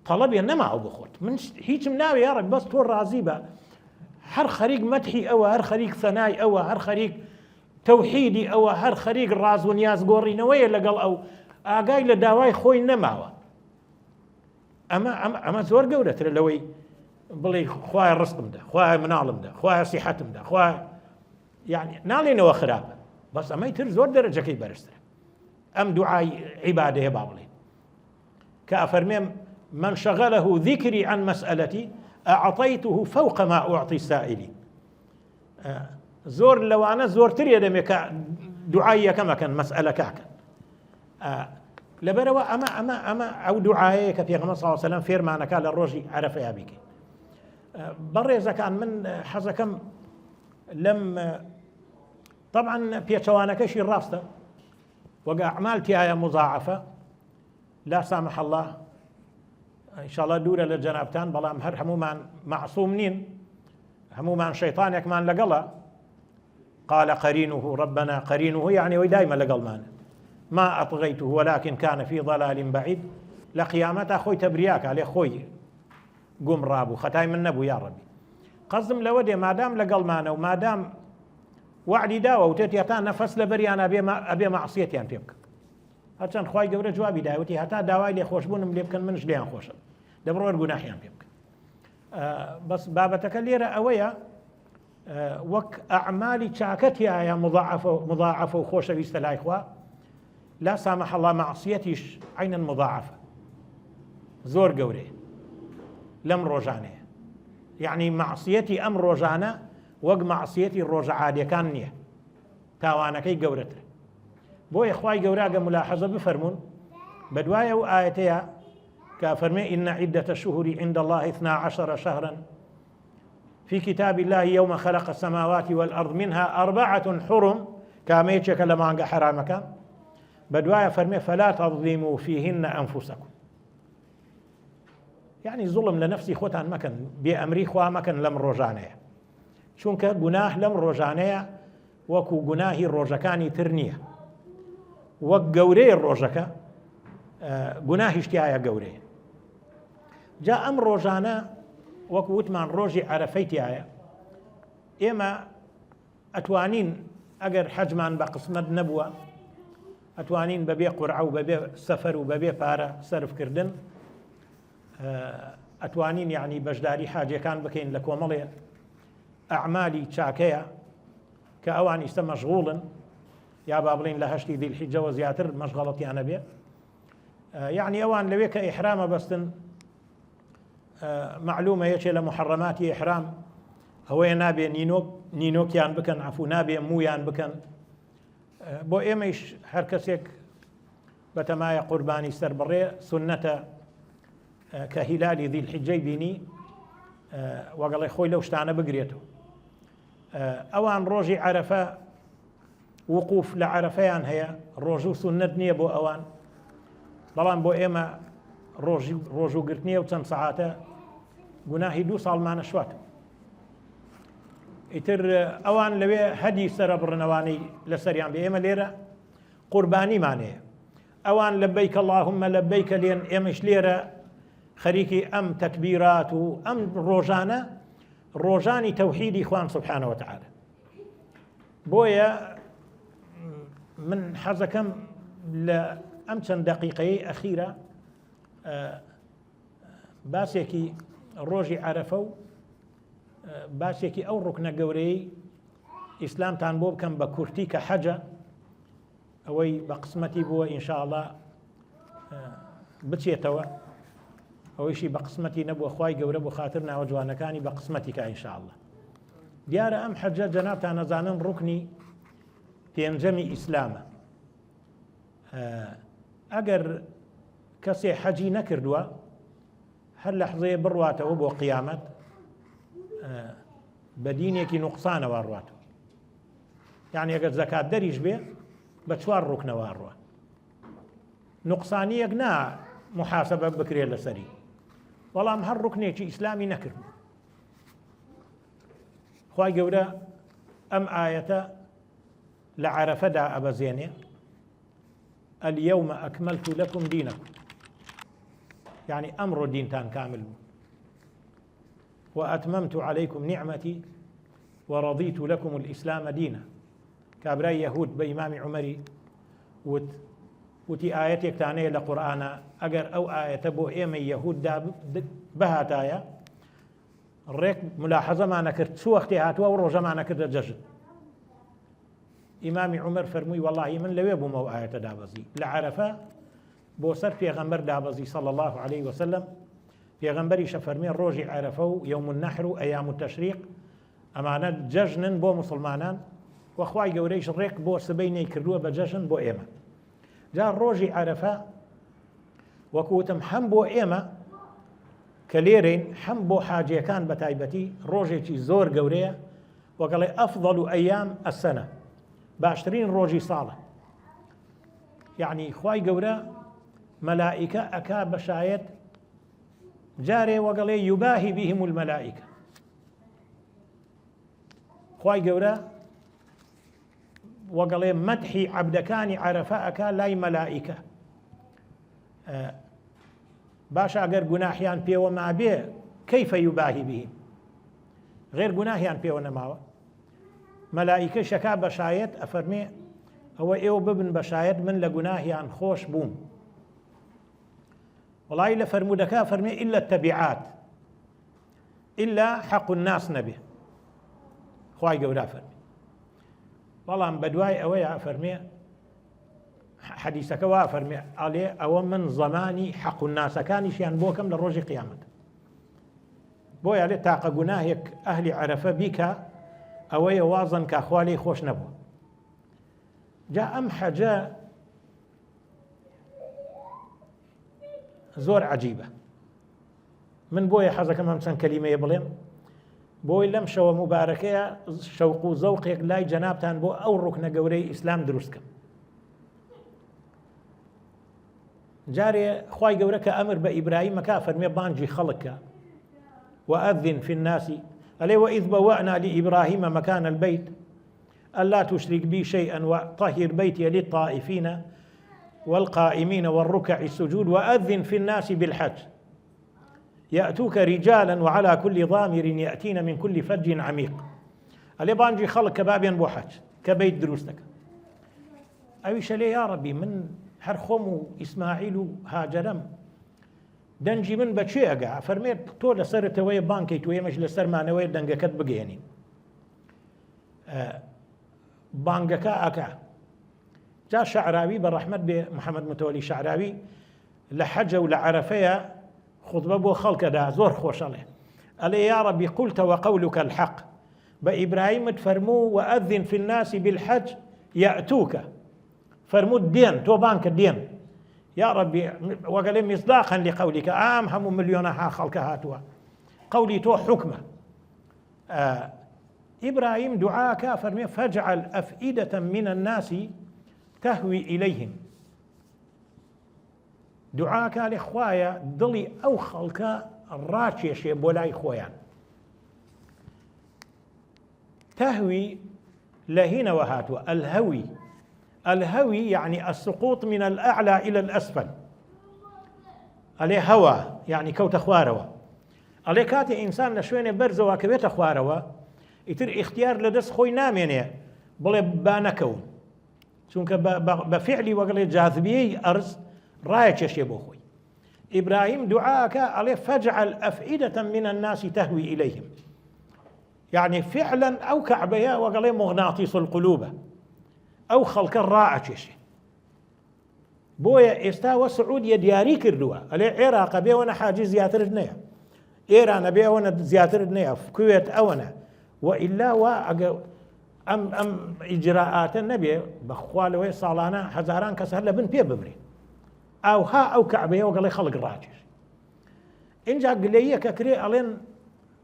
S1: تەڵەبێ نەماوە بخۆت، من هیچم ناوێ یاڕێک بەس تۆ ڕازی بە، هەر خەریک مەدحی ئەوە، هەر خەریک ثەنای ئەوە، هەر خەریک تەوحیدی ئەوە، هەر خەریک ڕاز و نیاز گۆڕینەوەیە لەگەڵ ئەو، ئاگای لە داوای خۆی نەماوە. ئەمە زۆر گەورەترە لەوەی بڵێ خوایە ڕزقمدا، خوایە مناڵمدا، خوایە سیحەتمدا، خوایە یعنی ناڵێنەوە خراپە، بەس ئەمەی تر زۆر دەرەجەکەی بەرزترە. ئەم دوعای عیبادەیە با بڵێن کە ئەفەرمێم من شغله ذكري عن مسألتي أعطيته فوق ما أعطي السائلين. زۆر لەوانە زۆرترێ دەمێ کە دوعای یەکەمەکەن مەسئەلەکەکەن. لەبەرەوە ئەمە ئەو دوعایەیە کە پێغەمبەر صلی الله علیه وسلم فێرمانەکە لە ڕۆژی عەرەفەیە بیکەین. بەڕێزەکان من حەزەکەم لەم طبعا پێچەوانەکەشی ڕاستە، وەگە ئەعمال تایە مضاعفە، لا سامح الله إن شاء الله دوورە لە جەنابتان، بەڵام هەر هەمومان معصوم نین، هەمومان شەیطانێکمان لەگەڵە. قال قرينه ربنا قرينه يعني ويدايما لقلمان ما أطغيته ولكن كان في ضلال بعيد. لقيامته خوي تبرياك عليه خوي قم رابو ختاي من نبو يا ربي قصدم لودي ما دام لقلمانه وما دام وعدي داوة وتتيتان نفس لبري أنا أبي معصيتي أن تبكى هەرچەند خوای گەورە جوابی داوەتی هەتا داوای لێخۆشبوونم لێ بکەن منش لیان خۆشم دەبڕۆ گوناحیان پێ بکەن. بەس بابەتەکە لێرە ئەوەیە وەک ئەعمالی چاکەتیایە مضاعفە و خۆشەویستە لای خوا، لا سامح الله معصیەتیش عینەن مضاعفە زۆر گەورەیە لەم ڕۆژانەیە. یعنی معصیەتی ئەم ڕۆژانە وەک معصیەتی ڕۆژە عادیەکان نییە، تاوانەکەی گەورەترە. بۆیە خوای گەورە ئەگە ملاحەزە بفەرمونون بەدوایە و ئاەتەیە کە فەرمێ ئین عیدەتە الشهور عند الله 12 شهرا في كتاب الله يوم خلق السماوات والأرض منها 4 حرم كاميتشك لمانغا حرامك بدوايا فرمي فلا تظلموا فيهن أنفسكم. يعني ظلم لنفسي خوتان مكن بأمري خوا مكن لم روجانية چونك گناه لم روجانية وكو گناهي روجكاني ترنية وك قوري الروجكا گناهي اشتيايا قوري جاء أم روجانا وەکو وتمان ڕۆژی عەرەفەیتایە ئێمە ئەتوانین ئەگەر حەجمان بە قسمەت نەبووە ئەتوانین بەبێ قورعە و بەبێ سەفەر و بەبێ پارە سەرفکردن ئەتوانین یعنی بەشداری حاجەکان بکەین لە کۆمەڵێ ئەعمالی چاکەیە کە ئەوان ئیستا مەشغوڵن یا با بڵین لە هەشتی دیلحیجەوە زیاتر مەشغەڵەتیانە بێ. یعنی ئەوان لەوێ کە ئیحرامە بەستن معلومە یەکێ لە محەڕەماتی ئیحرام ئەوەیە نابێ نینۆکیان بکەن، عەفو نابێ مویان بکەن. بۆ ئێمەیش هەر کەسێک بەتەمایە قوربانی سەربڕێ سونەتە کە هیلالی دیلحیجەی بینی وەگەڵێ خۆی لەو شتانە بگرێتەوە. ئەوان ڕۆژی عەرەفە وقوف لە عەرەفەیان هەیە، ڕۆژ و سونەت نییە بۆ ئەوان، بەڵام بۆ ئێمە ڕۆژوگرتنیە و چەند سەعاتە گوناهی 2 ساڵمانە شواتە. ئیتر ئەوان لەوێ هەدی سرە بڕنەوانەی لەسەریان بێ، ئێمە لێرە قوربانیمانەیە. ئەوان لەبەیک اللهم لەبەیکە لێن، ئێمەش لێرە خەریکی ئەم تەکبیرات و ئەم ڕۆژانە ڕۆژانی تەوحیدی خوان سبحانه وتعالى. بۆیە من حەزەکەم لە ئەم چەند دەقیقەی ئەخیرە باسێکی ڕۆژی عەرەفە و باسێکی ئەو ڕوکنە گەورەی ئیسلامتان بۆ بکەم بە کورتی کە حەجە، ئەوەی بە قسمەتی بووە ئینشاءالله بچێتەوە، ئەوەیشی بە قسمەتی نەبووە خوای گەورە بۆ خاتر ناوە جوانەکانی بە قسمەتی کە ئینشاءالله. دیارە ئەم حەجە جەنابتان ئەزانن ڕوکنی پێنجەمی ئیسلامە. ئەگەر کەسێ حەجی نەکردووە هەر لەحظەیە بڕواتەوە بۆ قیامەت بە دینێکی نوقسانەوە ڕواتەوە. یعنی ئەگەر زەکات دەریش بێ بە 4 ڕوکنەوە ڕوە، نوقسانیەک نا محاسبە بکرێت لەسەری، بەڵام هەر ڕوکنێکی ئیسلامی نەکردو. خوای گەورە ئەم ئایەتە لە عەرەفەدا ئەبەزێنێ اليوم أكملت لكم دينكم، يعني أمر دينتان كامل، وأتممت عليكم نعمتي ورضيت لكم الإسلام دينا. كابراي يهود بإمام عمري وتي آياتك تانية لقرآن أجر أو آية بو إيمي يهود دا بهاتايا الريك ملاحظة ما نكرت سو وقتي هاتوا ورجع ما نكرت ججد. إمام عمر فرموي والله من لوي بو مو آية دابزي لعرفة بو سر پیغمبر دابزي صلى الله عليه وسلم. پیغمبری شفرمي روجي عرفه يوم النحر أيام التشريق أمانات ججن بو مسلمانان وأخواي جوريش الريك بو سبيني كردوه بججن بو إيما. جاء روجي عرفه وكوتم حم بو إيما كليرين حم بو حاجة كان بتايبتي روجي زور جوريه وقال أفضل أيام السنة، باشترين روجي صالة. يعني خواي قورا ملائكة أكا بشايت جاري وقال يباهي بهم الملائكة. خواي قورا وقال مدحي عبدكاني عرفاء أكا لاي ملائكة. باشا أقر قناحيان بيه وما بيه كيف يباهي بهم، غير قناحيان بيه ونماوه. ملائكة شكا بشايت أفرمي ئەوە ئێوە ببن بە شاید من لە گوناهیان خۆش بووم. وڵی لە فەرمودەکە فەرمێ ئیلا التەبیعات، ئیلا حەق الناس نەبێ، خوای گەورە فەرمێ. بەڵام بەدوای ئەوەیە فەرمێ حەدیسەکە وا فەرمێ ئەڵێ ئەوە من زەمانی حەق الناسەکانیشیان بۆ کەم لە ڕۆژی قیامەت. بۆیە لێ تاقە گوناهێک ئەهلی عەرەفە بیکە ئەوەیە وازن کە خوا لێی خۆش نەبووە. جا ئەم حەجە زۆر عەجیبە. من بۆیە حەزەکەم ئەم چەند کەلیمەیە بڵێم، بۆی لەم شەوە مبارەکەیە شەوق و زەوقێک لای جەنابتان بۆ ئەو ڕوکنە گەورەی ئیسلام دروستکەم. جارێ خوای گەورە کە ئەمر بە ئیبراهیمەکە فەرمێ بانگی خەڵکە وأذن في الناس ألي وإذ بوأنا لإبراهيم مكان البيت ألا تشرك بي شيئا وطهر بيتي للطائفين والقائمين والركع السجود وأذن في الناس بالحج يأتوك رجالا وعلى كل ضامر يأتين من كل فج عميق. ألي بانجي خلق كبابين بو حج كبيت دروستك أويش لي يا ربي من هەرخۆم و ئیسماعیل و هاجەرەم دەنجی من بە چێ ئەگا؟ فەرمێت تۆ لەسەرتەوەیە بانکەیت و ئێمەش لەسەرمانەوەی دەنگەکەت بگەێنین. بانگەکە ئەکا. جا شەعراوی بە ڕەحمەت بێ محەممەد متەوەلی شەعراوی لە حەجە و لە عەرەفەیە خوتبە بۆ خەڵکەدا زۆر خۆشەڵێ ئەڵێ یا رەبی قولتە وقولك الحق، بە ئیبراهیمت فەرموو وأذن في الناس بالحج يأتوك، فرمود دين تو بانك الدين يا ربي وقال مصداقا لقولك هم مليونها خلق هاتوا قولي تو حكمه. إبراهيم دعاك فرمي فاجعل أفئدة من الناس تهوي إليهم. دعاك لإخوايا ضلي أو خلق راتشي بولاي خويان تهوي لهنا وهاتوا الهوي. الهوي يعني السقوط من الأعلى إلى الأسفل. عليه هوا يعني كوت خواروا. عليه كاتي إنسان لشوين برزوا كبيت خواروا يتر اختيار لدس خوي نامينه بل بانكون چونك بفعلي وقال جاذبية أرز رايك يشيبو خوي. إبراهيم دعاك عليه فاجعل أفئدة من الناس تهوي إليهم، يعني فعلا أو كعبيا وقال مغناطيس القلوب أو خلق الراعة شيء. بويا استوى السعودية دياري كردوا على العراق بيه وانا حاجز زياتر الدنيا، إيران بيه وانا زياتر الدنيا، في الكويت أونا وإلا أم إجراءات النبي بخوال وي صالانا هزاران كسهل بن بيه ببري أو ها أو كعبيه وقال لي خلق الراعة إن جا قال لي ككري ألين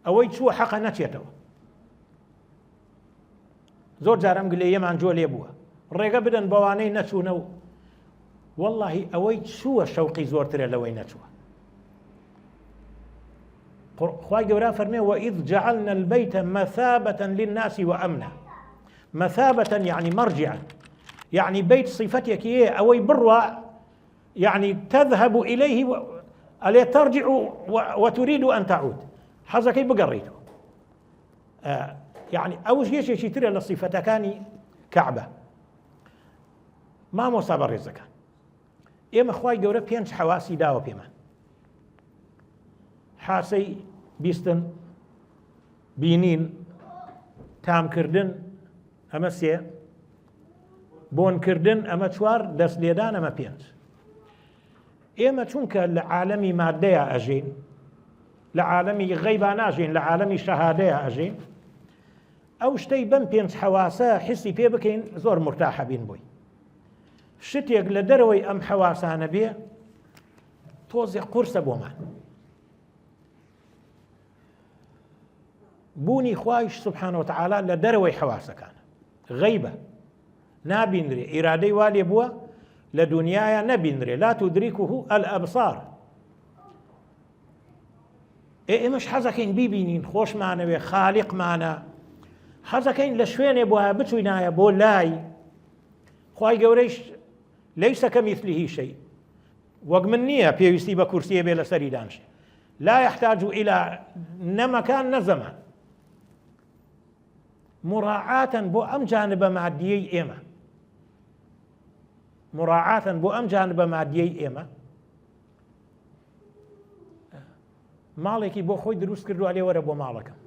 S1: أويت شو حقا نتيتو زور جارم قال لي يمان جولي أبوها ڕێگە بدەن بەوانەی نەچوونە و واللهی ئەوەی چووە شەوقی زۆرترە لەوەی نەچووە. خوای گەورە فەرمێ وإذ جعلنا البيت مثابة للناس وأمنا. مثابة يعني مرجعا، يعني بيت صفتك إيه أوي بروى يعني تذهب إليه ألا ترجع وتريد أن تعود حظك بقريته. يعني أول شيء ترى للصفة كاني كعبة ما مۆسا بە ڕێزەکان. ئێمە خوای گەورە پێنج حەواسی داوە پێمان. حاسەی بیستن، بینین، تامکردن ئەمە سێ، بۆنکردن ئەمە چوار، دەست لێدان ئەمە پێنج. ئێمە چونکە لە عالەمی مادەیە ئەژین، لە عالەمی غەیبا ناژین، لە عالەمی شەهادەیە ئەژین، ئەو شتەی بەم پێنج حەواسە حسی پێ بکەین زۆر مرتاحە بین بووی. شتێک لە دەرەوەی ئەم حەواسانە بێ تۆزێ قورسە بۆمان. بوونی خوایش سبحانه وتعالى لە دەرەوەی حەواسەکانە غەیبە نابینرێ، ئیرادەی وا لێ بووە لە دنیایە نەبینرێ لا تدریکه الأبصار. ئێمەش حەزەکەین بیبینین، خۆشمانەوێ، خالیقمانە، حەزەکەین لە شوێنێ بۆە بچوینایە بۆ لای خوای گەورەیش ليس كمثله شيء. وەک من نییە پێویستی بە کورسیە بێ لەسەری دانشێ، لا يحتاج إلى نەمەکان نەزەمان. مراعاة بۆ ئەم جانبە مادیەی ئێمە مراعاة بۆ ئەم جانبە مادیەی ئێمە ماڵێکی بۆ خۆی دروست کردووە لێ وەرە بۆ ماڵەکەم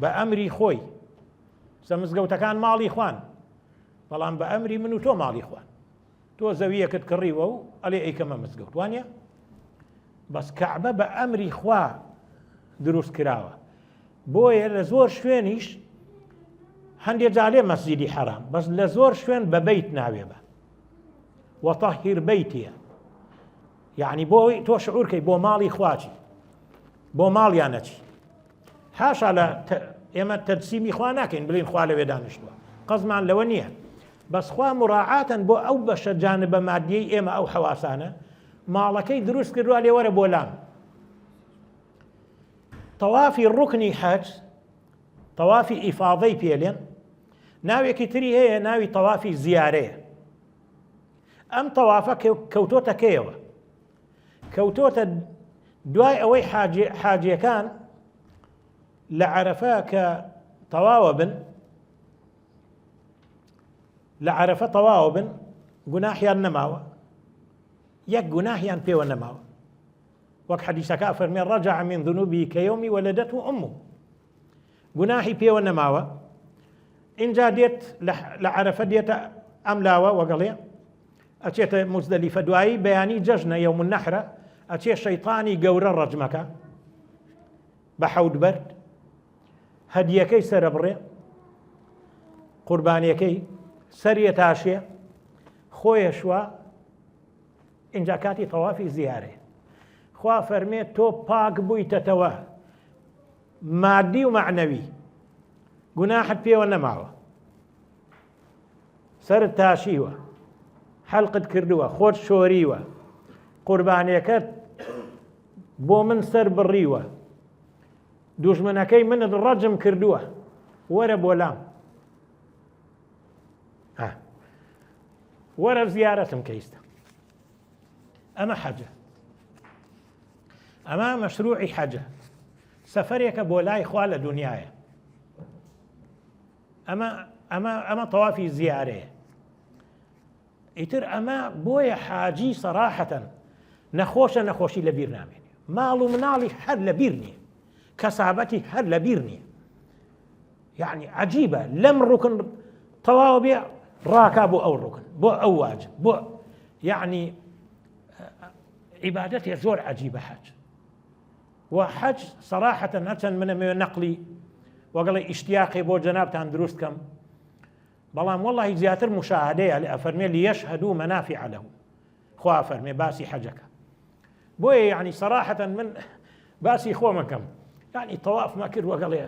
S1: بە ئەمری خۆی مزگەوتەکان ماڵی خوان بەڵام بە ئەمری من و تۆ ماڵی خوان تۆ زەویەکت کڕیوە و ئەلێ ئەیکەمە مزگەوت وانە بەس کەعبە بە ئەمری خوا دروست کراوە بۆیە لە زۆر شوێنیش هەندێک جارێ مەسجیدی حەرام بەس لە زۆر شوێن بە بەیت ناوێ بە وەطەهیر بەیتیە یعنی بۆی تۆ شعورکەی بۆ ماڵی خواچی بۆ ماڵیانەچی حاشا لە ئێمە تەجسیمی خوا ناکەین بڵین خوا لەوێ دانیشتووە قەزمان لەوە نییە بەس خوا مراعاتەن بۆ ئەو بەشە جانبە مادیەی ئێمە ئەو حەواسانە ماڵەکەی دروست کردووە لێ وەرە بۆ لام تەوافی ڕوکنی حەج تەوافی ئیفاضەی پێلێن ناوێکی تری هەیە ناوی تەوافی زیارەیە ئەم تەوافە کەوتۆتە کێوە کەوتۆتە دوای ئەوەی حاجیەکان لە عەرەفە کە تەواوە بن لە عەرەفە تەواوە بن گوناحیان نەماوە یەک گوناحیان پێوە نەماوە وەک حەدیسەکە فەرمێ ڕەجع من ذنوبه کەیەومی وەلەدەته ئومه گوناحی پێوە نەماوە اینجا دێت لە عەرەفە دێتە ئەم لاوە وەگەڵێ ئەچێتە مزدەلیفە دوایی بەیانی جەژنە یەوم النەحرە ئەچێ شەیطانی گەورە ڕەجمەکە بە حەوت بەرد هەدیەکەی سەرە بڕێ قوربانیەکەی سەریە تاشێ خۆیە شوە اینجا کاتی تەوافی زیارێ خوا فەرمێ تۆ پاک بوویتەتەوە مادی و معنەوی گوناحت پێوە نەماوە سەرت تاشیوە حەڵقت کردووە خۆت شۆریوە قوربانیەکەت بۆ من سەر بڕیوە دوژمنەکەی منت ڕەجم کردووە وەرە بۆ لام وەرە زیارەتم کەیستە ئەمە حەجە ئەمە مەشروعی حەجە سەفەرێکە بۆ لای خوا لە دنیاە ئەمە تەوافی زیارەیە ئیتر ئەمە بۆیە حاجی سەراحەتەن نەخۆشە نەخۆشی لە بیر نامێنێ ماڵ و مناڵی هەر لە بیر نییە کەسابەتی هەر لە بیر نییە یعنی عەجیبە لەم ڕوکن تەواو بێ ڕاکا بۆ ئەو ڕوکن بۆ ئەو واجب بۆ یعنی عیبادەتێ زۆر عەجیبە حەج وحەج سەراحەتەن هەرچەند منەمەوێ نەقلی وەگەڵێ ئیشتیاقی بۆ جەنابتان دروست کەم بەڵام وەڵڵاهی زیاتر مشاهدەیە لە ئەفەرمێ لیەشهەدوو مەنافع لەهم خوا فەرمێ باسی حەجەکە بۆیە یعنی سەراحەتەن من باسی خۆمەکەم یعنی تەوافما کرد وەگەڵێ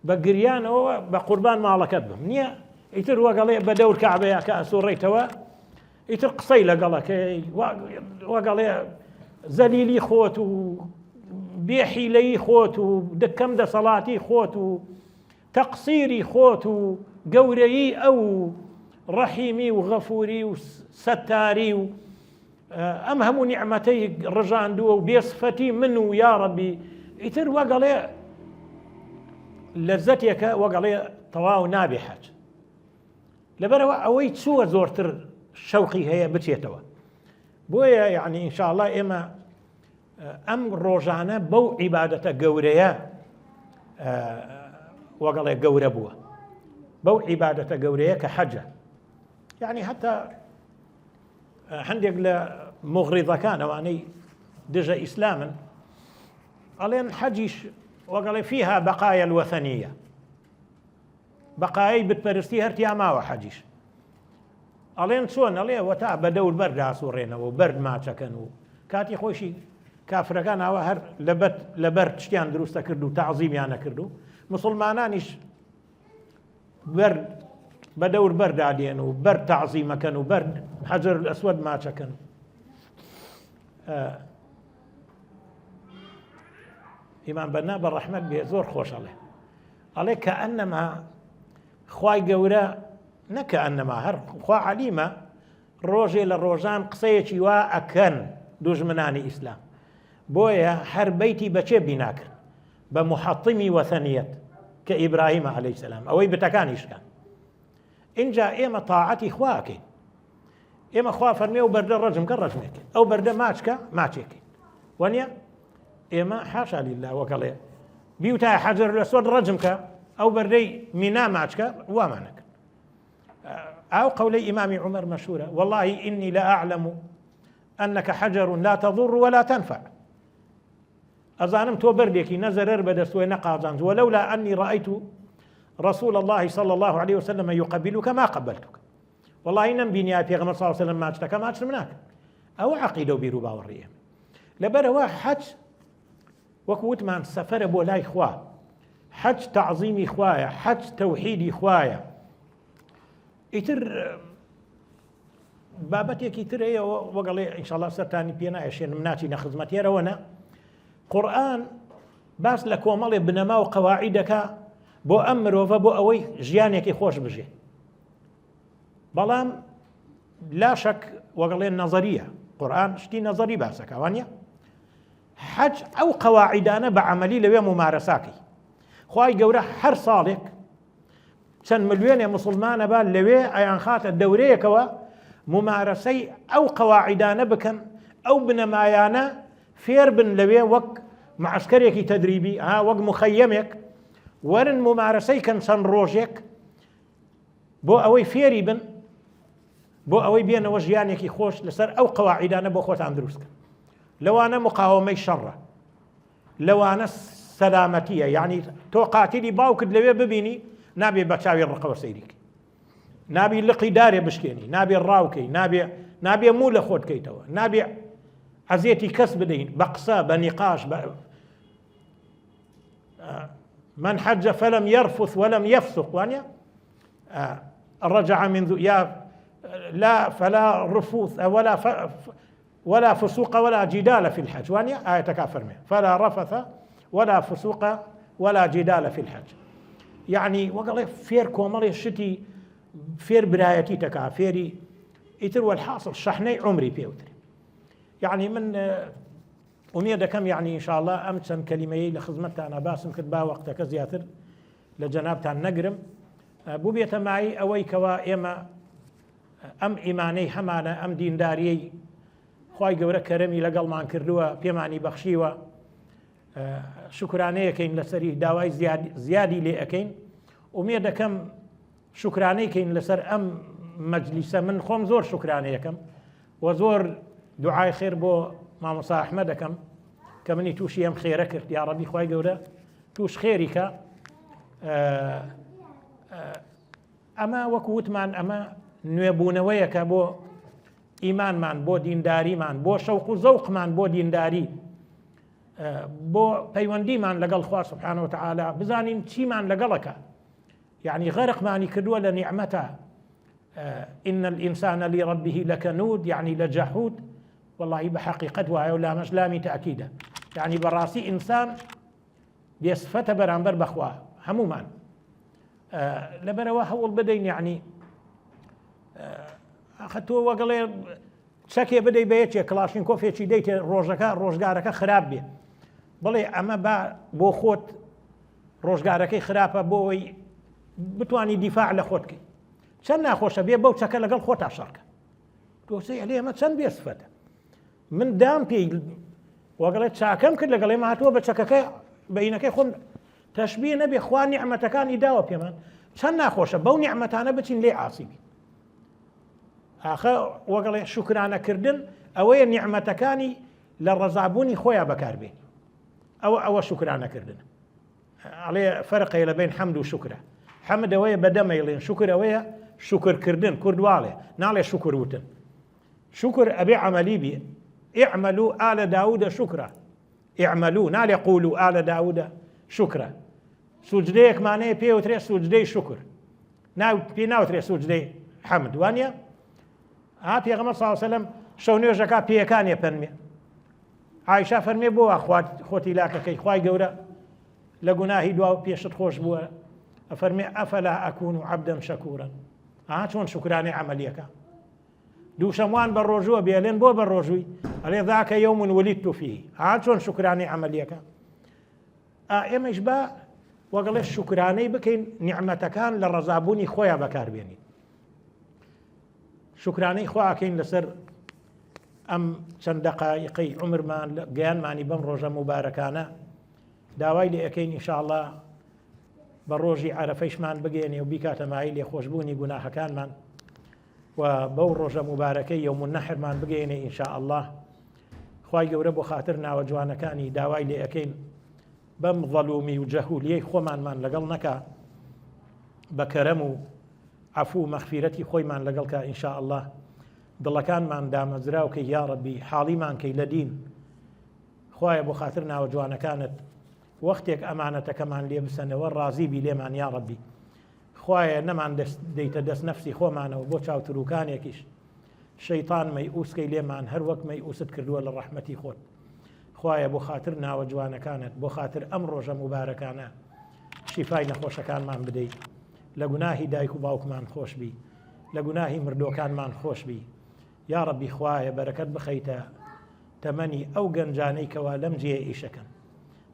S1: بە گریانەوە بە قوربان ماڵەکەت بم نییە ئیتر وەگەڵێ بە دەور کەعبەیە کە ئەسوڕێیتەوە ئیتر قسەی لەگەڵەکەی وەگەڵێ زەلیلی خۆت و بێحیلەی خۆت و دەکەم دەسەڵاتی خۆت و تەقسیری خۆت و گەورەیی ئەو ڕەحیمی و غەفوری و سەتاری و ئەم هەموو نیعمەتەی ڕژاندووە و بێسفەتی من و یا ڕەبی ئیتر وەگەڵێ لەرزەتێکە وەگەڵێ تەواو نابێ حەج لەبەرەوە ئەوەی چووە زۆرتر شەوقی هەیە بچێتەوە بۆیە یعنی ئینشاءڵڵا ئێمە ئەم ڕۆژانە بەو عیبادەتە گەورەیە وەگەڵێ گەورە بووە بەو عیبادەتە گەورەیە کە حەجە یعنی هەتا هەندێک لە مغریضەکان ئەوانەی دژە ئیسلامن ئەڵێن حەجیش وەگەڵێ فيها بەقایە الوەثەنیە بەقایەی بتپەرستی هەرتیا ماوە حەجیش ئەڵێن چۆن ئەڵێ وەتا بە دەور بەرد ئاسوڕێنەوە و بەرد ماچەکەن و کاتی خۆشی کافرەکان ئاوا هەر لەبەر شتیان دروستە کرد و تەعزیمیان نەکرد و مسڵمانانیش بەرد بە دەور بەردادێن و بەرد تەعزیمەکەن و بەرد حەجەر ئەسوەد ماچەکەن ئیمان بەنا بە ڕەحمەت بێ زۆر خۆش ئەڵێ کە ئەنەما خوای گەورە نەکە ئەنەما هەر خوا عەلیمە ڕۆژێ لە ڕۆژان قسەیەکی وا ئەکەن دوژمنانی ئیسلام بۆیە هەر بەیتی بەچێ بیناکرد بە محەطمی وەثەنیەت کە ئیبراهیم عەلەیهی سەلام ئەوەی بتەکانیشکان اینجا ئێمە تاعەتی خواکەین، ئێمە خوا فەرمێ و بەردە ڕەجم کە ڕەجمێکین، ئەو بەردە ماچکە ماچێکین، وانە ئێمە حاشا لله وەگەڵێ بیوتای حەجەر الأسود ڕەجم کە ئەو بەردەی مینا ماچکە وامانەکە. ئەو قەولەی ئیمامی عومەر مەشهورە، والله إني لا أعلم أنك حجر لا تضر ولا تنفع. ئەزانم تۆ بەردێکی نەزەرەر بەدەستوێ نەقازانج، ولولا أني رأيت رسول الله صلى الله عليه وسلم يقبلك ما قبلتك. والله نمبینی پێغەمبەر صلی الله عليه وسلم ماچتەکە ماچم ناکەم. ئەوە عەقیدە و بیر و باوەڕیە. لەبەرەوە حەج وەکو وتمان سەفەرە بۆ لای خوا، حەج تەعزیمی خوایە، حەج تەوحیدی خوایە. ئیتر بابەتێکی تر هەیە وەگەڵێ ئینشاءالله سەرتانی پێ نایەشێنم ناچینە خزمەتێرەوەنە. قورئان باس لە کۆمەڵێ بنەما و قەواعیدەکە بۆ ئەم مرۆڤە بۆ ئەوەی ژیانێکی خۆش بژێ، بەڵام لا شەک وەگەڵێن نەزەریە، قورئان شتی نەزەری باسەکە وانە. حەج ئەو قەواعیدانە بە عەمەلی لەوێ ممارەساکەی. خوای گەورە هەر ساڵێک چەند ملیۆنێ مسلمانە با لەوێ ئەیان خاتە دەورەیەکەوە ممارەسەی ئەو قەواعیدانە بکەن، ئەو بنەمایانە فێر بن لەوێ وەک معسکەرێکی تەدریبی، وەک مخەیەمێک وەرن ممارەسەی کەن چەند ڕۆژێک بۆ ئەوەی فێری بن، بۆ ئەوەی بێنەوە ژیانێکی خۆش لەسەر ئەو قەواعیدانە بۆ خۆتان دروستکە. لەوانە مقاومەی شەڕە، لەوانە سەلامەتیە، یعنی تۆ قاتیلی باوکت لەوێ ببینی نابێ بە چاوی ڕقەوە سەیریکە، نابێ لقی دارێ بشکێنی، نابێ ڕاوکەی، نابێ موو لە خۆت کەیتەوە، نابێ عەزیەتی کەس بدەین بە قسە بە نیقاش. من حج فلم يرفث ولم يفسق وانيا رجع من لا فلا رفوث ولا فسوق ولا جدال في الحج وانيا آية كافر منه فلا رفث ولا فسوق ولا جدال في الحج. يعني وقال فير كومالي شتي فير برايتي تكا فيري يتر والحاصل شحني عمري بيوتري. يعني من وميدا كم يعني إن شاء الله أمتسن كلمة لخدمتها أنا باسم كتبا وقتك زياتر لجنابتها النقرم بوبيت معي أويك وإما أم إيماني حمانا أم دين داري خواهي قورا كرمي لقل مان كردوا بيماني بخشيوا شكرانية كين لسري داواي زيادي لي أكين وميدا كم شكرانية كين لسر أم مجلسة من خوم زور شكرانية كم وزور دعاي خير بو مامۆستا ئەحمەدەکەم کە منی تووشی ئەم خێرە کرد، یا ڕەبی خوای گەورە تووش خێریکە. ئەمە وەکو وتمان ئەمە نوێبوونەوەیەکە بۆ ئیمانمان، بۆ دینداریمان، بۆ شەوق و زەوقمان بۆ دینداری، بۆ پەیوەندیمان لەگەڵ خوا سوبحانە وتەعالا بزانین چیمان لەگەڵەکە. یعنی غەرقمانی کردووە لە نیعمەتە. إن الإنسان لربه لكنود يعني لجحود. والله بحقيقة وهي ولا مش لامي تأكيدا، يعني براسي إنسان بيصفته برانبر بخوا همومان لبروا هول بدين يعني أخذته وقال شكي بدي بيتي كلاشينكوف يشي ديت روجارك خراب بيه بلي أما با بو خوت روجارك خرابه بوي بتواني دفاع لخوتك شن خوش بيه بو شكل لقل خوت عشرك توسي عليه ما شن بيصفته من دام بي وقالت شاكم كل قال ما هتو بتشكك بينك خم تشبيه نبي اخوان نعمتكان يداوا بيمان شن خوش بو نعمتانا بتين لي عاصبي اخا وقال شكرانا كردن اوي نعمتكاني للرزابوني خويا بكاربي او شكرانا كردن عليه فرق الى بين حمد وشكر. حمد اوي بدمي لين شكر اوي شكر كردن كردواله نالي شكر وتن شكر ابي عملي بي اعملوا آل داود شكرا اعملوا نال يقولوا آل داود شكرا سجديك معناه بيو تري سجدي شكر ناو بيناو تري سجدي حمد وانيا پیغمبر صلی الله علیه و سلم شونێژەکە پێیەکانیە فەرمێ عایشە فەرمێ بۆ خۆتی لاکەکەی خوای گەورە لە گوناهی دوا پێشت خۆش بووە ئەفەرمێ ئەفەلا ئەکون عەبدەن شەکوورا چۆن شوکرانەی عەمەلیەکە دووشەموان بە ڕۆژووە بێڵێن بۆ بە ڕۆژووی ئەڵێ ذاکە یەوم ولیدت فیه چۆن شوکرانەی عەمەلیەکە ئێمەش بە وەگەڵێ شوکرانەی بکەین نیعمەتەکان لە ڕەزابوونی خۆیان بەکاربێنین شکرانەی خواکەین لەسەر ئەم چەند دەقایقەی عمرمان گەیانمانی بەم ڕۆژە مبارەکانە داوای لێ ئەەکەین ئینشاءالله بە ڕۆژی عەرەفەیشمان بگەێنێ و بیکاتەمایی لێخۆشبوونی گوناهەکانمان و بەو ڕۆژە مبارەکەی یەوم النەحرمان بگەێنێ ئینشاءالله. خوای گەورە بۆ خاتر ناوە جوانەکانی داوای لێ ئەەکەین بەم ظەلومی و جەهولیەی خۆمانمان لەگەڵ نەکا، بە کەرەم و عەفو و مەغفیرەتی خۆیمان لەگەڵکە ئینشاءالله. دڵەکانمان دامەزراوکە یا ڕەبی حاڵیمان کەی لە دین. خوایە بۆ خاتر ناوە جوانەکانت وەختێک ئەمانەتەکەمان لێ بسەنەوە ڕازیبی لێمان یا ڕەبی. خوایە نەمان دەیتە دەست نەفسی خۆمانەوە بۆ چاوتروکانێکیش شەیطان مەیئوسکەی لێمان هەر وەک مەیئوست کردووە لە ڕەحمەتی خۆت. خوایە بۆ خاتر ناوە جوانەکانت بۆ خاتر ئەم ڕۆژە مبارەکانە شیفای نەخۆشەکانمان بدەیت، لە گوناهی دایک و باوکمان خۆش بی، لە گوناهی مردۆکانمان خۆش بی یا ڕەبی. خوایە بەرەکەت بخەیتە تەمەنی ئەو گەنجانەی کەوا لەم جێ ئیشەکەن.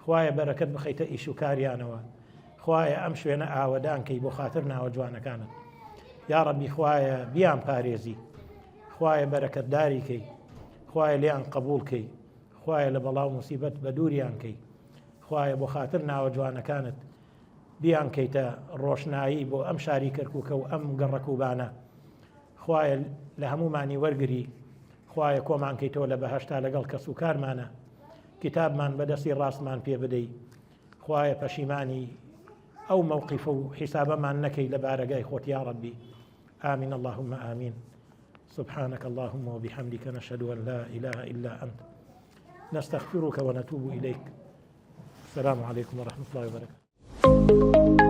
S1: خوایە بەرەکەت بخەیتە ئیش و کاریانەوە. خوایە ئەم شوێنە ئاوەدانکەی بۆ خاتر ناوە جوانەکانت یا ڕەبی. خوایە بیان پارێزی، خوایە بەرەکەتداری کەی، خوایە لیان قبول کەی، خوایە لە بەڵاو موسیبەت بە دووریان کەی. خوایە بۆ خاتر ناوە جوانەکانت بیان کەیتە ڕۆشنایی بۆ ئەم شاری کەرکووکە و ئەم گەڕەکوبانە. خوایە لە هەمومانی وەرگری، خوایە کۆمان کەیتەوە لە بەهەشتا لەگەڵ کەس و کارمانە، کتابمان بەدەستی ڕاستمان پێ بدەیت. خوایە پەشیمانی ئەو مووقیفە و حیسابەمان نەکەی لە بارەگای خۆت یا ڕەبی. آمین اللهم آمین. سبحانك اللهم وبحمدك نشهد أن لا إله إلا أنت نستغفرك ونتوب إليك. السلام عليكم ورحمة الله وبركاته.